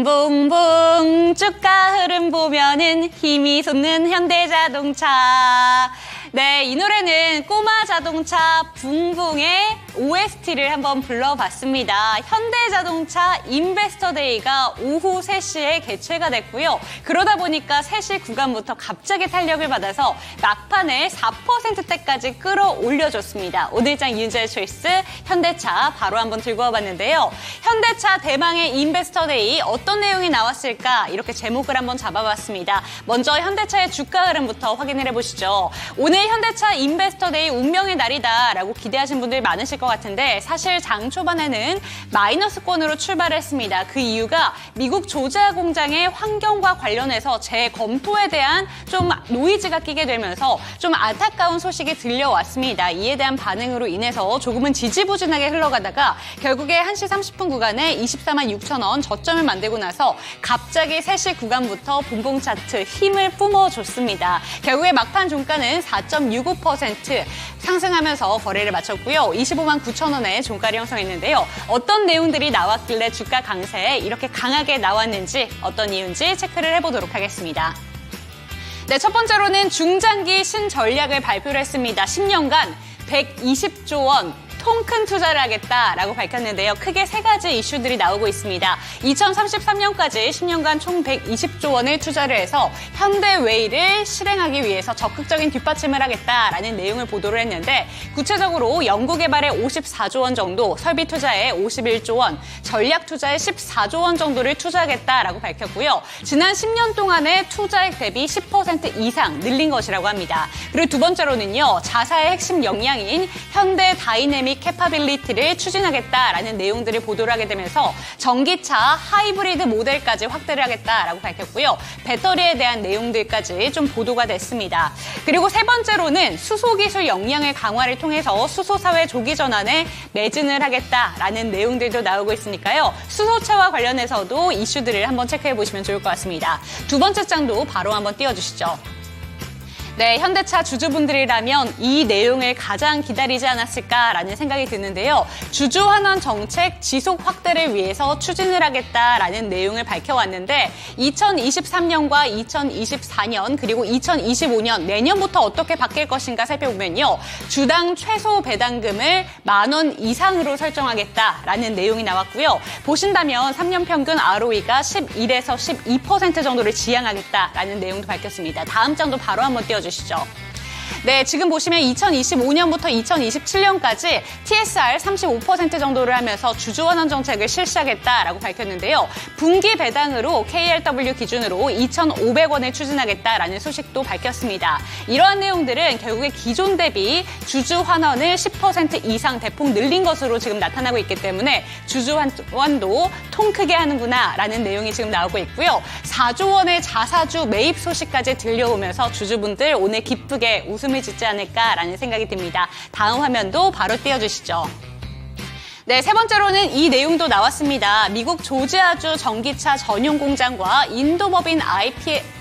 붕붕붕 주가 흐름 보면은 힘이 솟는 현대자동차. 네, 이 노래는 꼬마 자동차 붕붕의 OST를 한번 불러봤습니다. 현대자동차 인베스터데이가 오후 3시에 개최가 됐고요. 그러다 보니까 3시 구간부터 갑자기 탄력을 받아서 막판에 4%대까지 끌어올려줬습니다. 오늘장 윤재의 초이스 현대차 바로 한번 들고 와봤는데요. 현대차 대망의 인베스터데이 어떤 내용이 나왔을까? 이렇게 제목을 한번 잡아봤습니다. 먼저 현대차의 주가 흐름부터 확인을 해보시죠. 오늘 현대차 인베스터데이 운명의 날이다라고 기대하신 분들 많으실 것 같은데 사실 장 초반에는 마이너스권으로 출발했습니다. 그 이유가 미국 조지아 공장의 환경과 관련해서 재검토에 대한 좀 노이즈가 끼게 되면서 좀 안타까운 소식이 들려왔습니다. 이에 대한 반응으로 인해서 조금은 지지부진하게 흘러가다가 결국에 1시 30분 구간에 24만 6천 원 저점을 만들고 나서 갑자기 3시 구간부터 분봉 차트 힘을 뿜어줬습니다. 결국에 막판 종가는 4.65% 상승하면서 거래를 마쳤고요. 25만 9천 원의 종가를 형성했는데요. 어떤 내용들이 나왔길래 주가 강세에 이렇게 강하게 나왔는지 어떤 이유인지 체크를 해보도록 하겠습니다. 네, 첫 번째로는 중장기 신전략을 발표를 했습니다. 10년간 120조 원 통 큰 투자를 하겠다라고 밝혔는데요. 크게 3가지 이슈들이 나오고 있습니다. 2033년까지 10년간 총 120조 원을 투자를 해서 현대웨이를 실행하기 위해서 적극적인 뒷받침을 하겠다라는 내용을 보도를 했는데 구체적으로 연구개발에 54조 원 정도, 설비 투자에 51조 원, 전략 투자에 14조 원 정도를 투자하겠다라고 밝혔고요. 지난 10년 동안의 투자액 대비 10% 이상 늘린 것이라고 합니다. 그리고 두 번째로는요. 자사의 핵심 역량인 현대 다이내믹 캐파빌리티를 추진하겠다라는 내용들을 보도를 하게 되면서 전기차 하이브리드 모델까지 확대를 하겠다라고 밝혔고요. 배터리에 대한 내용들까지 좀 보도가 됐습니다. 그리고 세 번째로는 수소기술 역량의 강화를 통해서 수소사회 조기 전환에 매진을 하겠다라는 내용들도 나오고 있으니까요. 수소차와 관련해서도 이슈들을 한번 체크해 보시면 좋을 것 같습니다. 두 번째 장도 바로 한번 띄워주시죠. 네, 현대차 주주분들이라면 이 내용을 가장 기다리지 않았을까라는 생각이 드는데요. 주주환원 정책 지속 확대를 위해서 추진을 하겠다라는 내용을 밝혀왔는데 2023년과 2024년 그리고 2025년 내년부터 어떻게 바뀔 것인가 살펴보면요. 주당 최소 배당금을 10,000원 이상으로 설정하겠다라는 내용이 나왔고요. 보신다면 3년 평균 ROE가 11에서 12% 정도를 지향하겠다라는 내용도 밝혔습니다. 다음 장도 바로 한번 띄워주시죠. 네, 지금 보시면 2025년부터 2027년까지 TSR 35% 정도를 하면서 주주환원 정책을 실시하겠다라고 밝혔는데요. 분기 배당으로 KRW 기준으로 2,500원을 추진하겠다라는 소식도 밝혔습니다. 이러한 내용들은 결국에 기존 대비 주주환원을 10% 이상 대폭 늘린 것으로 지금 나타나고 있기 때문에 주주환원도 통 크게 하는구나라는 내용이 지금 나오고 있고요. 4조 원의 자사주 매입 소식까지 들려오면서 주주분들 오늘 기쁘게 웃음을 짓지 않을까라는 생각이 듭니다. 다음 화면도 바로 띄워주시죠. 네, 세 번째로는 이 내용도 나왔습니다. 미국 조지아주 전기차 전용 공장과 인도법인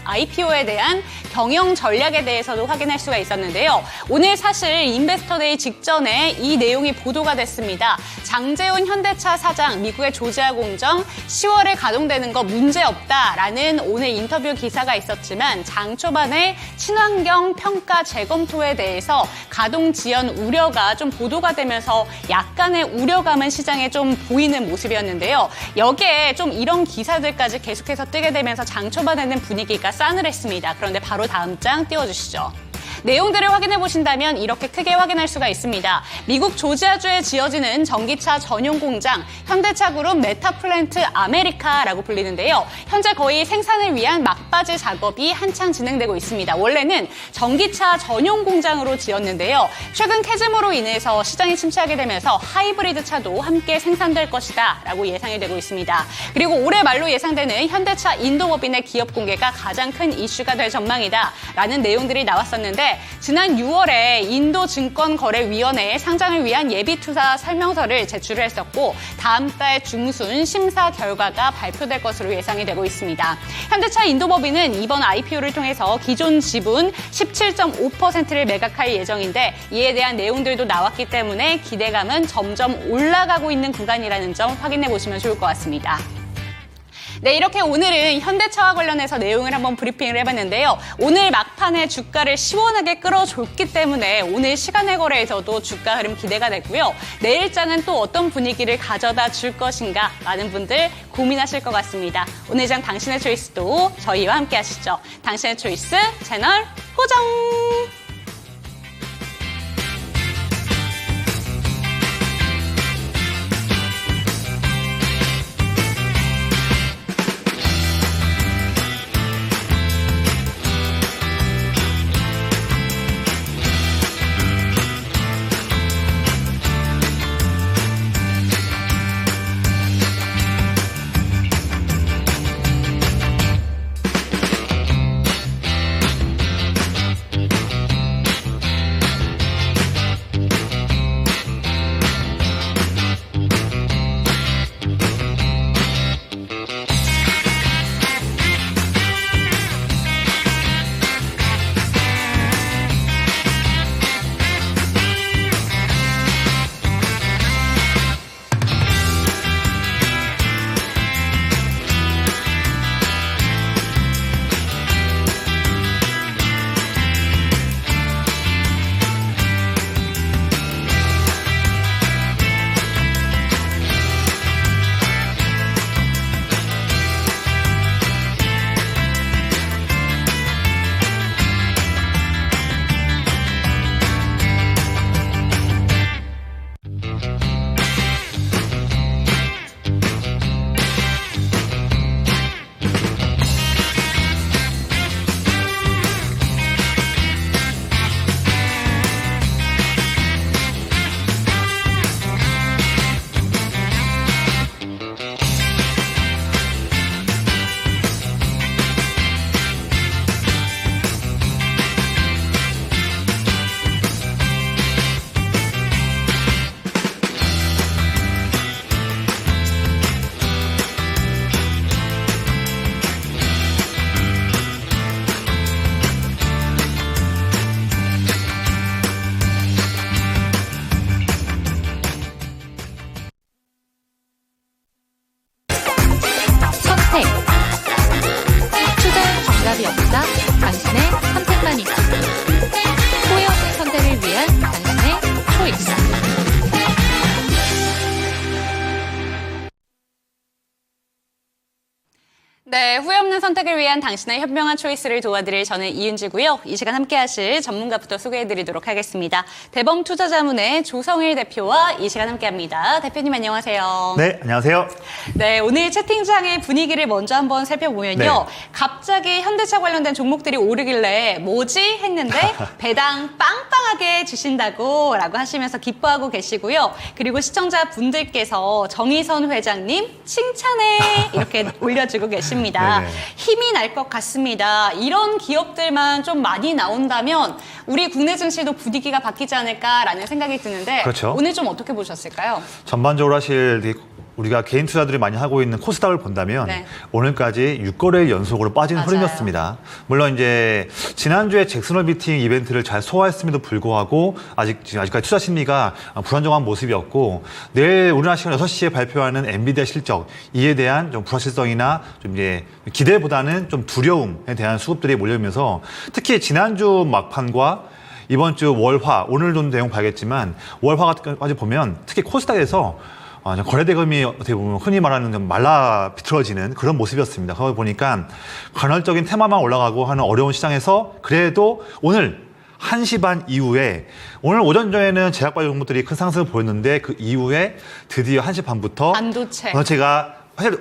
IPO에 대한 경영 전략에 대해서도 확인할 수가 있었는데요. 오늘 사실 인베스터데이 직전에 이 내용이 보도가 됐습니다. 장재훈 현대차 사장 미국의 조지아 공정 10월에 가동되는 거 문제없다라는 오늘 인터뷰 기사가 있었지만 장 초반에 친환경 평가 재검토에 대해서 가동 지연 우려가 좀 보도가 되면서 약간의 우려감은 시장에 좀 보이는 모습이었는데요. 여기에 좀 이런 기사들까지 계속해서 뜨게 되면서 장 초반에는 분위기가 싸늘했습니다. 그런데 바로 다음 장 띄워주시죠. 내용들을 확인해 보신다면 이렇게 크게 확인할 수가 있습니다. 미국 조지아주에 지어지는 전기차 전용 공장 현대차그룹 메타플랜트 아메리카라고 불리는데요. 현재 거의 생산을 위한 막바지 작업이 한창 진행되고 있습니다. 원래는 전기차 전용 공장으로 지었는데요. 최근 캐즘으로 인해서 시장이 침체하게 되면서 하이브리드 차도 함께 생산될 것이다 라고 예상이 되고 있습니다. 그리고 올해 말로 예상되는 현대차 인도법인의 기업 공개가 가장 큰 이슈가 될 전망이다 라는 내용들이 나왔었는데 지난 6월에 인도증권거래위원회에 상장을 위한 예비투자 설명서를 제출을 했었고 다음 달 중순 심사 결과가 발표될 것으로 예상이 되고 있습니다. 현대차 인도법인은 이번 IPO를 통해서 기존 지분 17.5%를 매각할 예정인데 이에 대한 내용들도 나왔기 때문에 기대감은 점점 올라가고 있는 구간이라는 점 확인해 보시면 좋을 것 같습니다. 네, 이렇게 오늘은 현대차와 관련해서 내용을 한번 브리핑을 해봤는데요. 오늘 막판에 주가를 시원하게 끌어줬기 때문에 오늘 시간의 거래에서도 주가 흐름 기대가 되고요. 내일장은 또 어떤 분위기를 가져다 줄 것인가 많은 분들 고민하실 것 같습니다. 오늘 장 당신의 초이스도 저희와 함께 하시죠. 당신의 초이스 채널 고정! 투자엔 정답이 없다. 당신의 선택만 있다. 후회 없는 선택을 위한 당신의 초이스. 네, 후회 없는 선택을 위한 당신의 현명한 초이스를 도와드릴 저는 이은지고요. 이 시간 함께 하실 전문가부터 소개해드리도록 하겠습니다. 대범 투자자문의 조성일 대표와 이 시간 함께합니다. 대표님 안녕하세요. 네, 안녕하세요. 네, 오늘 채팅창의 분위기를 먼저 한번 살펴보면요. 네. 갑자기 현대차 관련된 종목들이 오르길래 뭐지? 했는데 배당 빵빵하게 주신다고 라고 하시면서 기뻐하고 계시고요. 그리고 시청자분들께서 정의선 회장님 칭찬해 이렇게 올려주고 계십니다. 네네. 힘이 날 것 같습니다. 이런 기업들만 좀 많이 나온다면 우리 국내 증시도 분위기가 바뀌지 않을까라는 생각이 드는데 그렇죠. 오늘 좀 어떻게 보셨을까요? 전반적으로 사실 우리가 개인 투자들이 많이 하고 있는 코스닥을 본다면 네. 오늘까지 6거래일 연속으로 빠진 맞아요. 흐름이었습니다. 물론 이제 지난주에 잭슨홀 미팅 이벤트를 잘 소화했음에도 불구하고 아직까지 투자 심리가 불안정한 모습이었고 내일 우리나라 시간 6시에 발표하는 엔비디아 실적 이에 대한 좀 불확실성이나 좀 이제 기대보다는 좀 두려움에 대한 수급들이 몰려오면서 특히 지난주 막판과 이번 주 월화 오늘 좀 내용 봐야겠지만 월화까지 보면 특히 코스닥에서 거래대금이 어떻게 보면 흔히 말하는 좀 말라 비틀어지는 그런 모습이었습니다. 그러다 보니까 간헐적인 테마만 올라가고 하는 어려운 시장에서 그래도 오늘 1시 반 이후에 오늘 오전 전에는 제약바이오 종목들이 큰 상승을 보였는데 그 이후에 드디어 1시 반부터 반도체가 사실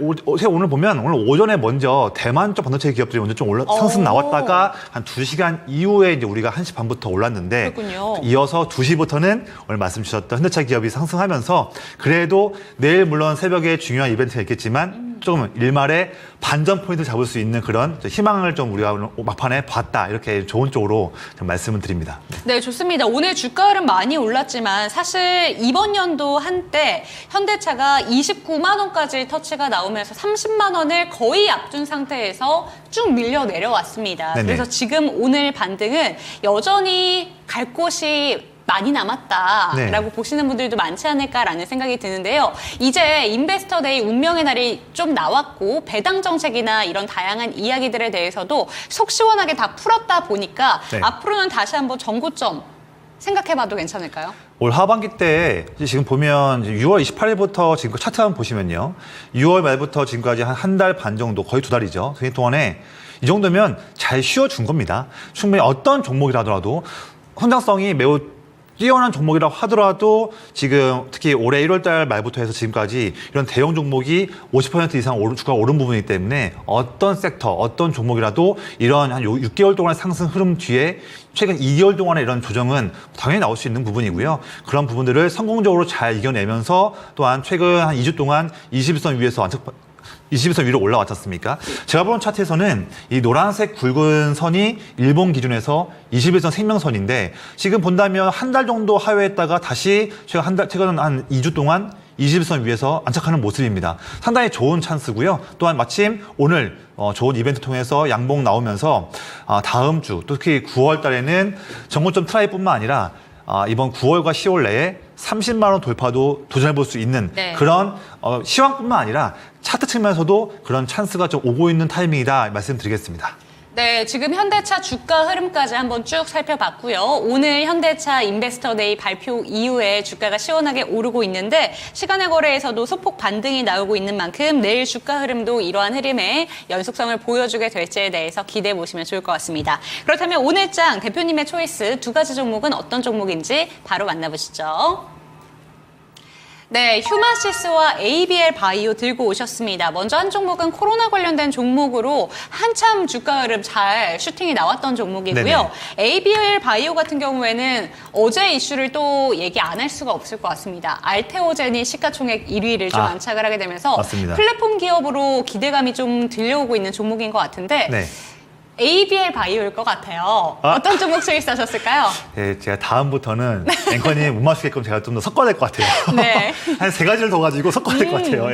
오늘 보면 오늘 오전에 먼저 대만 쪽 반도체 기업들이 먼저 좀 상승 나왔다가 한 2시간 이후에 이제 우리가 1시 반부터 올랐는데 그렇군요. 이어서 2시부터는 오늘 말씀 주셨던 현대차 기업이 상승하면서 그래도 내일 물론 새벽에 중요한 이벤트가 있겠지만 조금 일말에 반전 포인트 잡을 수 있는 그런 희망을 좀 우리가 오늘 막판에 봤다 이렇게 좋은 쪽으로 좀 말씀을 드립니다. 네, 좋습니다. 오늘 주가 흐름 많이 올랐지만 사실 이번 연도 한때 현대차가 29만 원까지 터치가 나오면서 30만 원을 거의 앞둔 상태에서 쭉 밀려 내려왔습니다. 네네. 그래서 지금 오늘 반등은 여전히 갈 곳이 많이 남았다라고 네. 보시는 분들도 많지 않을까라는 생각이 드는데요. 이제 인베스터데이 운명의 날이 좀 나왔고 배당 정책이나 이런 다양한 이야기들에 대해서도 속 시원하게 다 풀었다 보니까 네. 앞으로는 다시 한번 정고점 생각해봐도 괜찮을까요? 올 하반기 때 지금 보면 6월 28일부터 지금 차트 한번 보시면요. 6월 말부터 지금까지 한 달 반 정도, 거의 2달이죠. 그 동안에 이 정도면 잘 쉬어준 겁니다. 충분히 어떤 종목이라 하더라도 성장성이 매우 뛰어난 종목이라고 하더라도 지금 특히 올해 1월 달 말부터 해서 지금까지 이런 대형 종목이 50% 이상 주가가 오른 부분이기 때문에 어떤 섹터, 어떤 종목이라도 이런 한 6개월 동안의 상승 흐름 뒤에 최근 2개월 동안의 이런 조정은 당연히 나올 수 있는 부분이고요. 그런 부분들을 성공적으로 잘 이겨내면서 또한 최근 한 2주 동안 21선 위에서 21선 위로 올라왔지 않습니까? 제가 본 차트에서는 이 노란색 굵은 선이 일본 기준에서 21선 생명선인데 지금 본다면 한 달 정도 하회했다가 다시 최근 한 2주 동안 21선 위에서 안착하는 모습입니다. 상당히 좋은 찬스고요. 또한 마침 오늘 좋은 이벤트 통해서 양봉 나오면서 다음 주 특히 9월 달에는 정고점 트라이뿐만 아니라 이번 9월과 10월 내에 30만 원 돌파도 도전해볼 수 있는 네. 그런 시황뿐만 아니라 차트 측면에서도 그런 찬스가 좀 오고 있는 타이밍이다 말씀드리겠습니다. 네, 지금 현대차 주가 흐름까지 한번 쭉 살펴봤고요. 오늘 현대차 인베스터데이 발표 이후에 주가가 시원하게 오르고 있는데 시간의 거래에서도 소폭 반등이 나오고 있는 만큼 내일 주가 흐름도 이러한 흐름의 연속성을 보여주게 될지에 대해서 기대해 보시면 좋을 것 같습니다. 그렇다면 오늘 장 대표님의 초이스 두 가지 종목은 어떤 종목인지 바로 만나보시죠. 네, 휴마시스와 ABL 바이오 들고 오셨습니다. 먼저 한 종목은 코로나 관련된 종목으로 한참 주가 흐름 잘 슈팅이 나왔던 종목이고요. 네네. ABL 바이오 같은 경우에는 어제 이슈를 또 얘기 안 할 수가 없을 것 같습니다. 알테오젠이 시가총액 1위를 좀 안착을 하게 되면서 맞습니다. 플랫폼 기업으로 기대감이 좀 들려오고 있는 종목인 것 같은데 네. ABL 바이오일 것 같아요. 어떤 종목 초이스 하셨을까요? 네, 제가 다음부터는 앵커님 못 맞추게끔 제가 좀 더 섞어야 될 것 같아요. 네. 한 세 가지를 더 가지고 섞어야 될 것 같아요.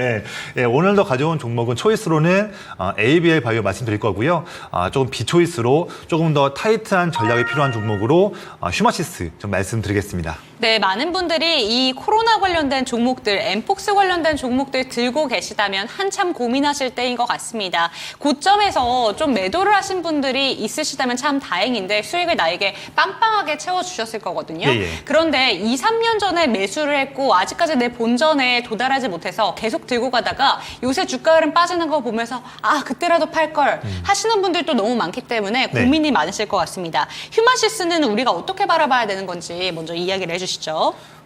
예, 오늘도 가져온 종목은 초이스로는 ABL 바이오 말씀드릴 거고요. 조금 비초이스로 조금 더 타이트한 전략이 필요한 종목으로 휴마시스 좀 말씀드리겠습니다. 네, 많은 분들이 이 코로나 관련된 종목들, 엠폭스 관련된 종목들 들고 계시다면 한참 고민하실 때인 것 같습니다. 고점에서 좀 매도를 하신 분들이 있으시다면 참 다행인데 수익을 나에게 빵빵하게 채워주셨을 거거든요. 예. 그런데 2, 3년 전에 매수를 했고 아직까지 내 본전에 도달하지 못해서 계속 들고 가다가 요새 주가 흐름 빠지는 거 보면서 그때라도 팔 걸 하시는 분들도 너무 많기 때문에 네. 고민이 많으실 것 같습니다. 휴마시스는 우리가 어떻게 바라봐야 되는 건지 먼저 이야기를 해주시죠.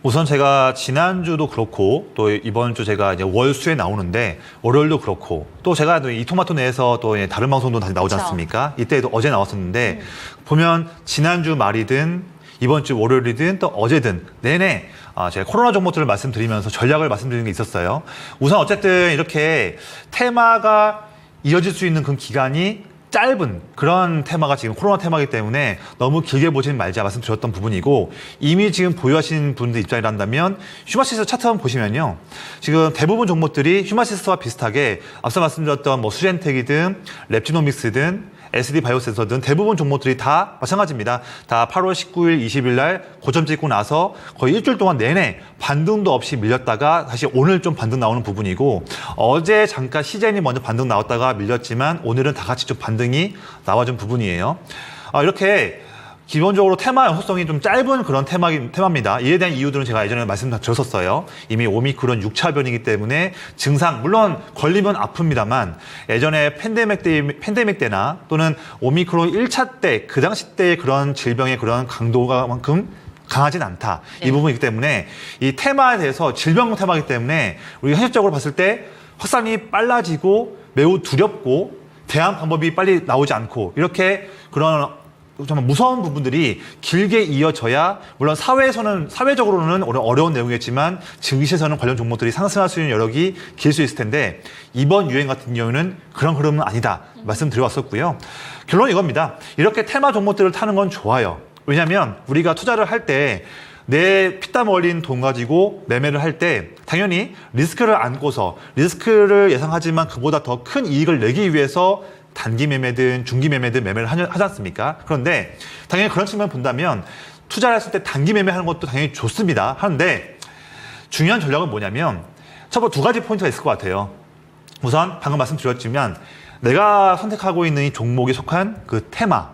우선 제가 지난주도 그렇고 또 이번 주 제가 이제 월수에 나오는데 월요일도 그렇고 또 제가 또 이토마토 내에서 또 다른 방송도 다시 나오지 그렇죠. 않습니까? 이때도 어제 나왔었는데 보면 지난주 말이든 이번 주 월요일이든 또 어제든 내내 제가 코로나 종목들을 말씀드리면서 전략을 말씀드리는 게 있었어요. 우선 어쨌든 이렇게 테마가 이어질 수 있는 그 기간이 짧은 그런 테마가 지금 코로나 테마이기 때문에 너무 길게 보지는 말자 말씀드렸던 부분이고 이미 지금 보유하신 분들 입장이란다면 휴마시스 차트 한번 보시면요. 지금 대부분 종목들이 휴마시스와 비슷하게 앞서 말씀드렸던 뭐 수젠텍이든 랩지노믹스든 SD 바이오센서든 대부분 종목들이 다 마찬가지입니다. 다 8월 19일, 20일 날 고점 찍고 나서 거의 일주일 동안 내내 반등도 없이 밀렸다가 다시 오늘 좀 반등 나오는 부분이고 어제 잠깐 시젠이 먼저 반등 나왔다가 밀렸지만 오늘은 다 같이 좀 반등이 나와준 부분이에요. 이렇게 기본적으로 테마 연속성이 좀 짧은 그런 테마입니다. 이에 대한 이유들은 제가 예전에 말씀드렸었어요. 이미 오미크론 6차 변이기 때문에 증상, 물론 걸리면 아픕니다만 예전에 팬데믹 때나 또는 오미크론 1차 때, 그 당시 때의 그런 질병의 그런 강도가만큼 강하진 않다. 이 부분이기 때문에 이 테마에 대해서 질병 테마이기 때문에 우리가 현실적으로 봤을 때 확산이 빨라지고 매우 두렵고 대안 방법이 빨리 나오지 않고 이렇게 그런 정말 무서운 부분들이 길게 이어져야 물론 사회적으로는 어려운 내용이겠지만 증시에서는 관련 종목들이 상승할 수 있는 여력이 길 수 있을 텐데 이번 유행 같은 경우는 그런 흐름은 아니다 말씀드려왔었고요. 결론은 이겁니다. 이렇게 테마 종목들을 타는 건 좋아요. 왜냐하면 우리가 투자를 할 때 내 피땀 흘린 돈 가지고 매매를 할 때 당연히 리스크를 안고서 리스크를 예상하지만 그보다 더 큰 이익을 내기 위해서 단기 매매든 중기 매매든 매매를 하지 않습니까? 그런데 당연히 그런 측면 본다면 투자를 했을 때 단기 매매하는 것도 당연히 좋습니다. 하는데 중요한 전략은 뭐냐면 첫 번째 두 가지 포인트가 있을 것 같아요. 우선 방금 말씀드렸지만 내가 선택하고 있는 이 종목에 속한 그 테마,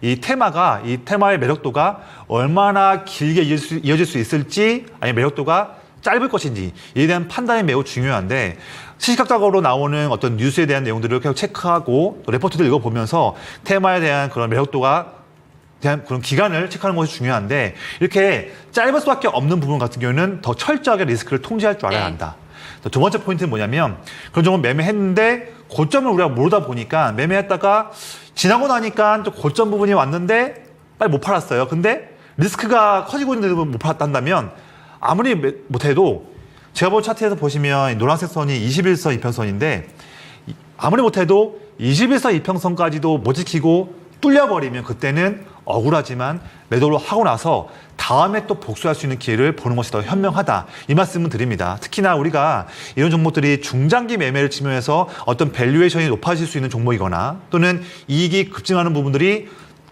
이 테마의 매력도가 얼마나 길게 이어질 수 있을지, 아니면 매력도가 짧을 것인지 이에 대한 판단이 매우 중요한데, 시시각각으로 나오는 어떤 뉴스에 대한 내용들을 계속 체크하고 또 레포트들 읽어보면서 테마에 대한 그런 매력도가 대한 그런 기간을 체크하는 것이 중요한데, 이렇게 짧을 수밖에 없는 부분 같은 경우는 더 철저하게 리스크를 통제할 줄 알아야 한다. 두 번째 포인트는 뭐냐면, 그런 종목 매매했는데 고점을 우리가 모르다 보니까 매매했다가 지나고 나니까 또 고점 부분이 왔는데 빨리 못 팔았어요. 근데 리스크가 커지고 있는데도 못 팔았다면 아무리 못해도, 제가 본 차트에서 보시면 노란색 선이 21선 이평선인데 아무리 못해도 21선 이평선까지도 못 지키고 뚫려버리면 그때는 억울하지만 매도를 하고 나서 다음에 또 복수할 수 있는 기회를 보는 것이 더 현명하다, 이 말씀을 드립니다. 특히나 우리가 이런 종목들이 중장기 매매를 치면서 어떤 밸류에이션이 높아질 수 있는 종목이거나 또는 이익이 급증하는 부분들이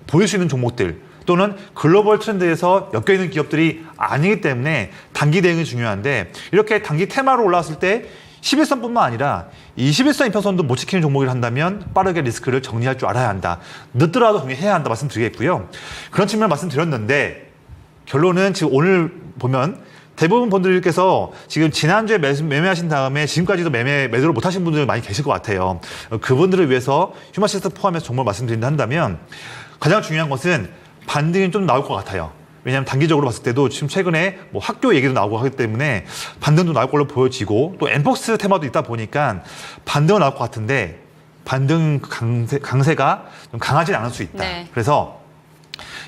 보일 수 있는 종목들, 또는 글로벌 트렌드에서 엮여있는 기업들이 아니기 때문에 단기 대응이 중요한데, 이렇게 단기 테마로 올라왔을 때 11선뿐만 아니라 21선 이평선도 못 지키는 종목을 한다면 빠르게 리스크를 정리할 줄 알아야 한다. 늦더라도 정리해야 한다 말씀드리겠고요. 그런 측면을 말씀드렸는데, 결론은 지금 오늘 보면 대부분 분들께서 지금 지난주에 매매하신 다음에 지금까지도 매도를 못하신 분들 많이 계실 것 같아요. 그분들을 위해서 휴마시스 포함해서 정말 말씀드린다 한다면, 가장 중요한 것은 반등이 좀 나올 것 같아요. 왜냐하면 단기적으로 봤을 때도 지금 최근에 뭐 학교 얘기도 나오고 하기 때문에 반등도 나올 걸로 보여지고, 또 엠폭스 테마도 있다 보니까 반등은 나올 것 같은데 반등 강세가 좀 강하진 않을 수 있다. 네. 그래서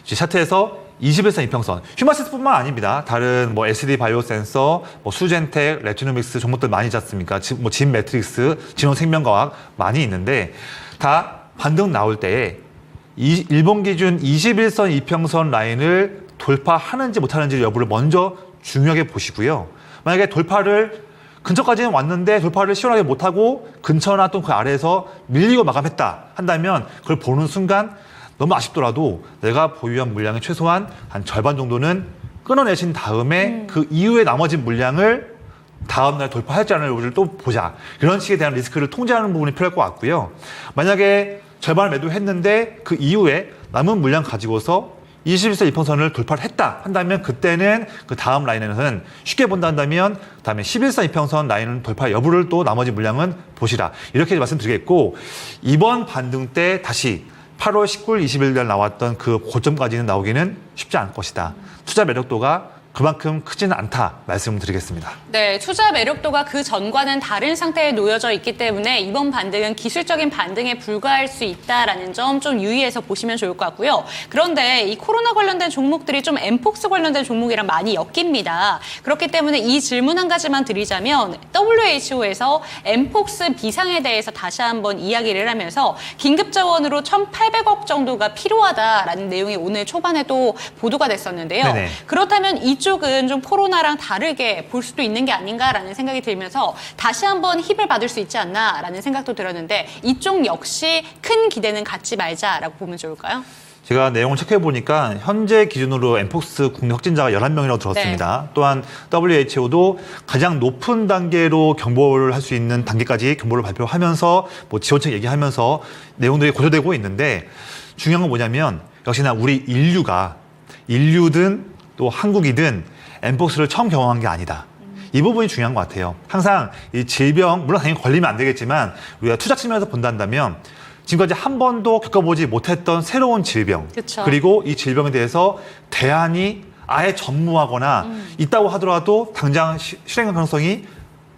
이제 차트에서 21선 이평선, 휴마시스뿐만 아닙니다. 다른 뭐 SD 바이오 센서, 뭐 수젠텍, 레티노믹스 종목들 많이 있지 않습니까? 뭐 진 매트릭스, 진원 생명과학 많이 있는데, 다 반등 나올 때에 일본 기준 21선 이평선 라인을 돌파하는지 못하는지 여부를 먼저 중요하게 보시고요. 만약에 돌파를 근처까지는 왔는데 돌파를 시원하게 못하고 근처나 또 그 아래에서 밀리고 마감했다 한다면, 그걸 보는 순간 너무 아쉽더라도 내가 보유한 물량의 최소한 한 절반 정도는 끊어내신 다음에 그 이후에 나머지 물량을 다음날 돌파할지 않을 여부를 또 보자. 이런 식에 대한 리스크를 통제하는 부분이 필요할 것 같고요. 만약에 절반을 매도했는데 그 이후에 남은 물량 가지고서 21선 이평선을 돌파를 했다 한다면, 그때는 그 다음 라인에는 쉽게 본다 한다면 다음에 11선 이평선 라인은 돌파 여부를 또 나머지 물량은 보시라, 이렇게 말씀드리겠고, 이번 반등 때 다시 8월 19일, 20일 날 나왔던 그 고점까지는 나오기는 쉽지 않을 것이다. 투자 매력도가 그만큼 크지는 않다 말씀을 드리겠습니다. 네, 투자 매력도가 그 전과는 다른 상태에 놓여져 있기 때문에 이번 반등은 기술적인 반등에 불과할 수 있다라는 점 좀 유의해서 보시면 좋을 것 같고요. 그런데 이 코로나 관련된 종목들이 좀 엠폭스 관련된 종목이랑 많이 엮입니다. 그렇기 때문에 이 질문 한 가지만 드리자면, WHO에서 엠폭스 비상에 대해서 다시 한번 이야기를 하면서 긴급 자원으로 1,800억 정도가 필요하다라는 내용이 오늘 초반에도 보도가 됐었는데요. 네네. 그렇다면 이쪽은 좀 코로나랑 다르게 볼 수도 있는 게 아닌가라는 생각이 들면서 다시 한번 힙을 받을 수 있지 않나라는 생각도 들었는데, 이쪽 역시 큰 기대는 갖지 말자라고 보면 좋을까요? 제가 내용을 체크해보니까 현재 기준으로 엠폭스 국내 확진자가 11명이라고 들었습니다. 네. 또한 WHO도 가장 높은 단계로 경보를 할 수 있는 단계까지 경보를 발표하면서 뭐 지원책 얘기하면서 내용들이 고조되고 있는데, 중요한 건 뭐냐면 역시나 우리 인류든 또 한국이든 엠폭스를 처음 경험한 게 아니다. 이 부분이 중요한 것 같아요. 항상 이 질병, 물론 당연히 걸리면 안 되겠지만 우리가 투자 측면에서 본다면 지금까지 한 번도 겪어보지 못했던 새로운 질병, 그쵸. 그리고 이 질병에 대해서 대안이 아예 전무하거나 있다고 하더라도 당장 실행 가능성이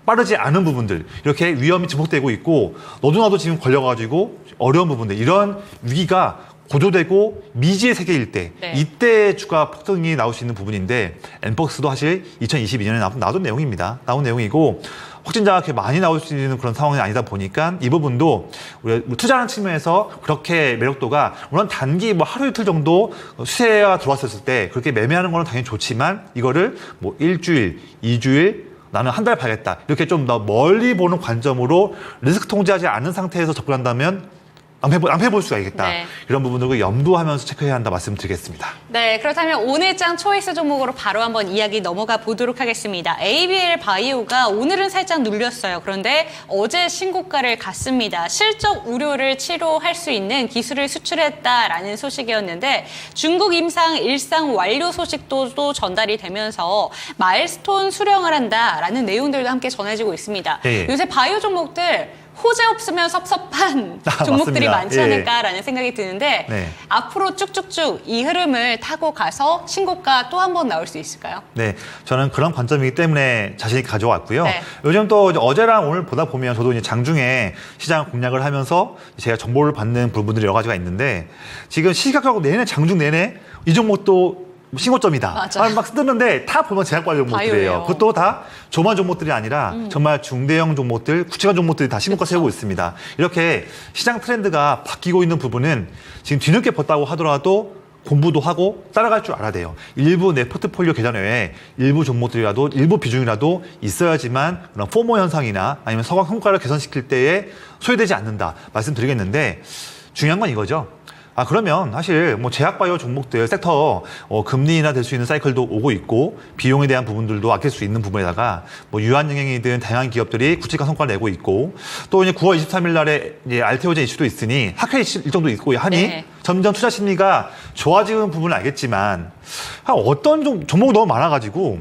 빠르지 않은 부분들, 이렇게 위험이 증폭되고 있고, 너도나도 지금 걸려가지고 어려운 부분들, 이런 위기가 고조되고 미지의 세계일 때, 네. 이때 주가 폭등이 나올 수 있는 부분인데, 엠폭스도 사실 2022년에 나온 내용입니다. 나온 내용이고, 확진자가 그렇게 많이 나올 수 있는 그런 상황이 아니다 보니까 이 부분도 우리 투자하는 측면에서 그렇게 매력도가, 물론 단기 뭐 하루 이틀 정도 수혜가 들어왔을 때 그렇게 매매하는 거는 당연히 좋지만, 이거를 뭐 일주일, 2주일, 나는 한 달 봐야겠다, 이렇게 좀 더 멀리 보는 관점으로 리스크 통제하지 않은 상태에서 접근한다면 낭패 볼 수가 있겠다. 네. 이런 부분들을 염두하면서 체크해야 한다 말씀드리겠습니다. 네, 그렇다면 오늘 장 초이스 종목으로 바로 한번 이야기 넘어가 보도록 하겠습니다. ABL 바이오가 오늘은 살짝 눌렸어요. 그런데 어제 신고가를 갔습니다. 실적 우려를 치료할 수 있는 기술을 수출했다라는 소식이었는데 중국 임상 일상 완료 소식도 또 전달이 되면서 마일스톤 수령을 한다라는 내용들도 함께 전해지고 있습니다. 예. 요새 바이오 종목들 호재 없으면 섭섭한 종목들이 맞습니다. 많지 예. 않을까라는 생각이 드는데 네. 앞으로 쭉쭉쭉 이 흐름을 타고 가서 신고가 또 한 번 나올 수 있을까요? 네, 저는 그런 관점이기 때문에 자신 있게 가져왔고요. 네. 요즘 또 어제랑 오늘 보다 보면 저도 이제 장중에 시장 공략을 하면서 제가 정보를 받는 부분들이 여러 가지가 있는데 지금 시각적으로 내내 장중 내내 이 종목도 신고점이다. 맞아요. 막 쓰는데 다 보면 제약바이오 종목들이에요. 바이오예요. 그것도 다 조만 종목들이 아니라 정말 중대형 종목들, 구체화 종목들이 다 신고가 세우고 있습니다. 이렇게 시장 트렌드가 바뀌고 있는 부분은 지금 뒤늦게 봤다고 하더라도 공부도 하고 따라갈 줄 알아야 돼요. 일부 내 포트폴리오 계산 외에 일부 종목들이라도 일부 비중이라도 있어야지만 그런 포모 현상이나 아니면 성과를 개선시킬 때에 소외되지 않는다 말씀드리겠는데 중요한 건 이거죠. 그러면 사실 뭐 제약바이오 종목들 섹터 금리 인하 될 수 있는 사이클도 오고 있고 비용에 대한 부분들도 아낄 수 있는 부분에다가 뭐 유한영양이든 다양한 기업들이 굵직한 성과를 내고 있고 또 이제 9월 23일 날에 이제 알테오젠 이슈도 있으니 학회 일정도 있고 하니 네. 점점 투자 심리가 좋아지는 부분은 알겠지만 어떤 종목이 너무 많아가지고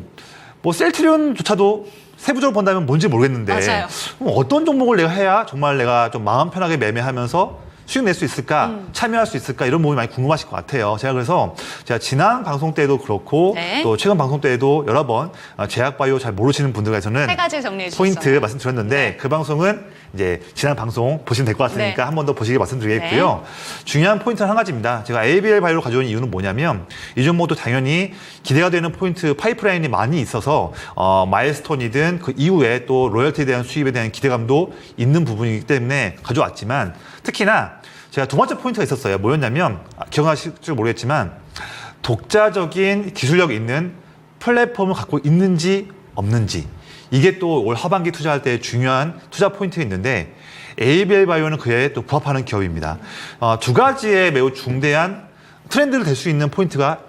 뭐 셀트리온조차도 세부적으로 본다면 뭔지 모르겠는데 맞아요. 그럼 어떤 종목을 내가 해야 정말 내가 좀 마음 편하게 매매하면서 수익 낼 수 있을까, 참여할 수 있을까 이런 부분이 많이 궁금하실 것 같아요. 제가 그래서 제가 지난 방송 때도 그렇고 네. 또 최근 방송 때에도 여러 번 제약바이오 잘 모르시는 분들께서는 세 가지 정리해 포인트 주셨어요. 말씀드렸는데 그 방송은 이제 지난 방송 보시면 될 것 같으니까 네. 한 번 더 보시길 말씀드리겠고요. 중요한 포인트는 한 가지입니다. 제가 ABL 바이오를 가져온 이유는 뭐냐면 이 종목도 당연히 기대가 되는 포인트 파이프라인이 많이 있어서 마일스톤이든 그 이후에 또 로열티에 대한 수입에 대한 기대감도 있는 부분이기 때문에 가져왔지만 특히나 제가 두 번째 포인트가 있었어요. 뭐였냐면 기억하실지 모르겠지만 독자적인 기술력 있는 플랫폼을 갖고 있는지 없는지 이게 또 올 하반기 투자할 때 중요한 투자 포인트가 있는데 ABL 바이오는 그에 또 부합하는 기업입니다. 두 가지의 매우 중대한 트렌드를 될 수 있는 포인트가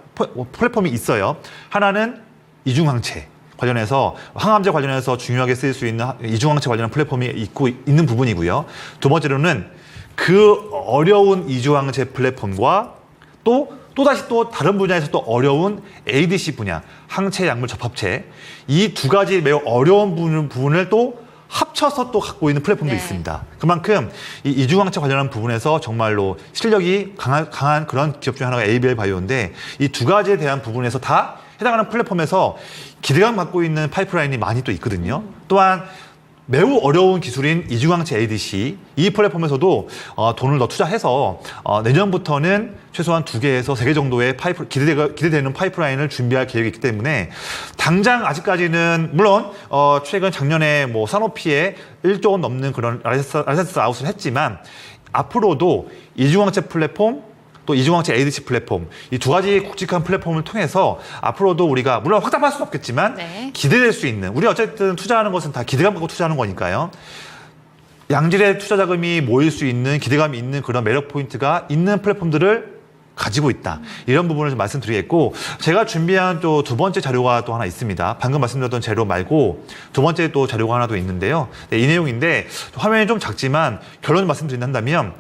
플랫폼이 있어요. 하나는 이중항체 관련해서 항암제 관련해서 중요하게 쓰일 수 있는 이중항체 관련한 플랫폼이 있는 부분이고요. 두 번째로는 그 어려운 이중항체 플랫폼과 또다시 또 다른 분야에서 또 어려운 ADC 분야, 항체 약물 접합체 이 두 가지 매우 어려운 부분을 또 합쳐서 또 갖고 있는 플랫폼도 네. 있습니다. 그만큼 이 이중항체 관련한 부분에서 정말로 실력이 강한 그런 기업 중 하나가 ABL 바이오인데 이 두 가지에 대한 부분에서 다 해당하는 플랫폼에서 기대감 갖고 있는 파이프라인이 많이 또 있거든요. 또한 매우 어려운 기술인 이중항체 ADC 이 플랫폼에서도 돈을 더 투자해서 내년부터는 최소한 2개에서 3개 정도의 기대되는 파이프라인을 준비할 계획이 있기 때문에 당장 아직까지는 물론 최근 작년에 뭐 산오피에 1조 원 넘는 그런 라이센스 아웃을 했지만 앞으로도 이중항체 플랫폼 또 이중항체 ADC 플랫폼 이 두 가지 굵직한 플랫폼을 통해서 앞으로도 우리가 물론 확답할 수는 없겠지만 네. 기대될 수 있는 우리 어쨌든 투자하는 것은 다 기대감 갖고 투자하는 거니까요. 양질의 투자 자금이 모일 수 있는 기대감이 있는 그런 매력 포인트가 있는 플랫폼들을 가지고 있다. 이런 부분을 좀 말씀드리겠고 제가 준비한 또 두 번째 자료가 또 하나 있습니다. 방금 말씀드렸던 자료 말고 두 번째 또 자료가 하나 더 있는데요. 네, 이 내용인데 화면이 좀 작지만 결론 말씀드린다면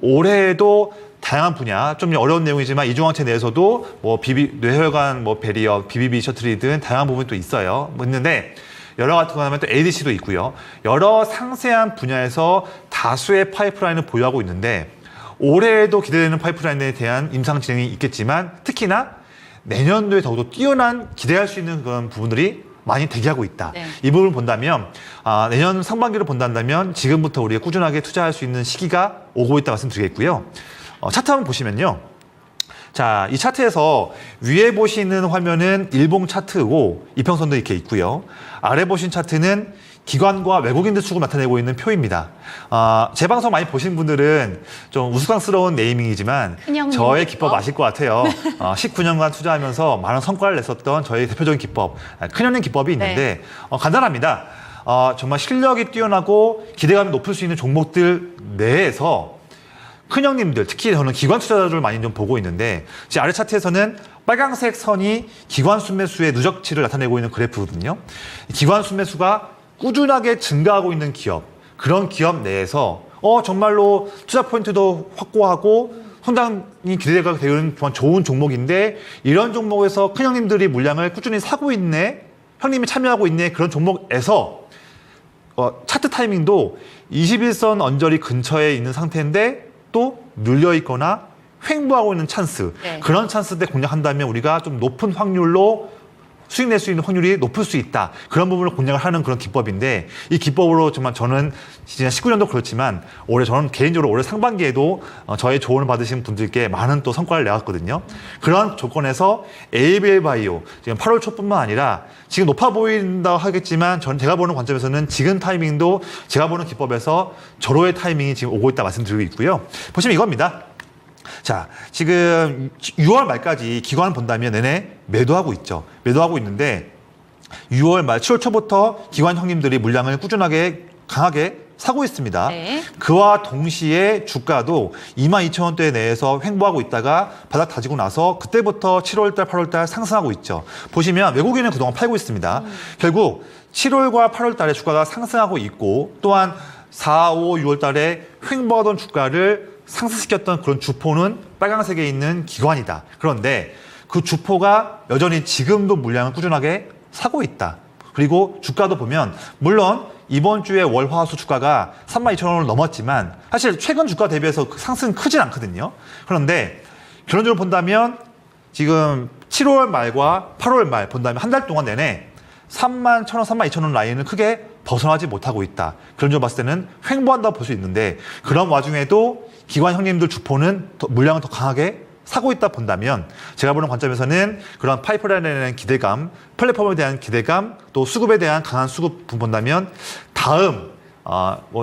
올해에도 다양한 분야, 좀 어려운 내용이지만 이중항체 내에서도 뭐 뇌혈관, 뭐 배리어, BBB 셔틀이든 다양한 부분이 또 있어요. 뭐 있는데 여러 같은 거 하면 또 ADC도 있고요. 여러 상세한 분야에서 다수의 파이프라인을 보유하고 있는데 올해에도 기대되는 파이프라인에 대한 임상 진행이 있겠지만 특히나 내년도에 더욱더 뛰어난 기대할 수 있는 그런 부분들이 많이 대기하고 있다. 네. 이 부분을 본다면 내년 상반기를 본다면 지금부터 우리가 꾸준하게 투자할 수 있는 시기가 오고 있다 말씀드리겠고요. 차트 한번 보시면요. 자, 이 차트에서 위에 보시는 화면은 일봉 차트고 이평선도 이렇게 있고요. 아래 보신 차트는 기관과 외국인들 수급을 나타내고 있는 표입니다. 제 방송 많이 보신 분들은 좀 우스꽝스러운 네이밍이지만 큰형 저의 기법? 기법 아실 것 같아요. 19년간 투자하면서 많은 성과를 냈었던 저의 대표적인 기법, 큰형님 기법이 있는데 간단합니다. 정말 실력이 뛰어나고 기대감이 높을 수 있는 종목들 내에서 큰 형님들, 특히 저는 기관 투자자들을 많이 좀 보고 있는데, 지금 아래 차트에서는 빨간색 선이 기관 순매수의 누적치를 나타내고 있는 그래프거든요. 기관 순매수가 꾸준하게 증가하고 있는 기업, 그런 기업 내에서 정말로 투자 포인트도 확고하고 상당히 기대가 되는 좋은 종목인데, 이런 종목에서 큰 형님들이 물량을 꾸준히 사고 있네, 형님이 참여하고 있네, 그런 종목에서 차트 타이밍도 21선 언저리 근처에 있는 상태인데 또 눌려 있거나 횡보하고 있는 찬스, 네. 그런 찬스 때 공략한다면 우리가 좀 높은 확률로 수익 낼 수 있는 확률이 높을 수 있다. 그런 부분을 공략을 하는 그런 기법인데, 이 기법으로 정말 저는 지난 19년도 그렇지만 저는 개인적으로 올해 상반기에도 저의 조언을 받으신 분들께 많은 또 성과를 내왔거든요. 그런 조건에서 ABL 바이오 지금 8월 초뿐만 아니라 지금 높아 보인다 하겠지만 제가 보는 관점에서는 지금 타이밍도 제가 보는 기법에서 절호의 타이밍이 지금 오고 있다 말씀드리고 있고요. 보시면 이겁니다. 자, 지금 6월 말까지 기관을 본다면 내내 매도하고 있죠. 매도하고 있는데 6월 말 7월 초부터 기관 형님들이 물량을 꾸준하게 강하게 사고 있습니다. 네. 그와 동시에 주가도 22,000원대 내에서 횡보하고 있다가 바닥 다지고 나서 그때부터 7월달, 8월달 상승하고 있죠. 보시면 외국인은 그동안 팔고 있습니다. 결국 7월과 8월달에 주가가 상승하고 있고, 또한 4, 5, 6월달에 횡보하던 주가를 상승시켰던 그런 주포는 빨간색에 있는 기관이다. 그런데 그 주포가 여전히 지금도 물량을 꾸준하게 사고 있다. 그리고 주가도 보면 물론 이번 주에 월, 화, 수 주가가 32,000원을 넘었지만 사실 최근 주가 대비해서 그 상승은 크진 않거든요. 그런데 결론적으로 본다면 지금 7월 말과 8월 말 본다면 한 달 동안 내내 31,000원, 32,000원 라인을 크게 벗어나지 못하고 있다. 그런 점 봤을 때는 횡보한다고 볼 수 있는데, 그런 와중에도 기관 형님들 주포는 물량을 더 강하게 사고 있다 본다면, 제가 보는 관점에서는 그런 파이프라인에 대한 기대감, 플랫폼에 대한 기대감, 또 수급에 대한 강한 수급 본다면 다음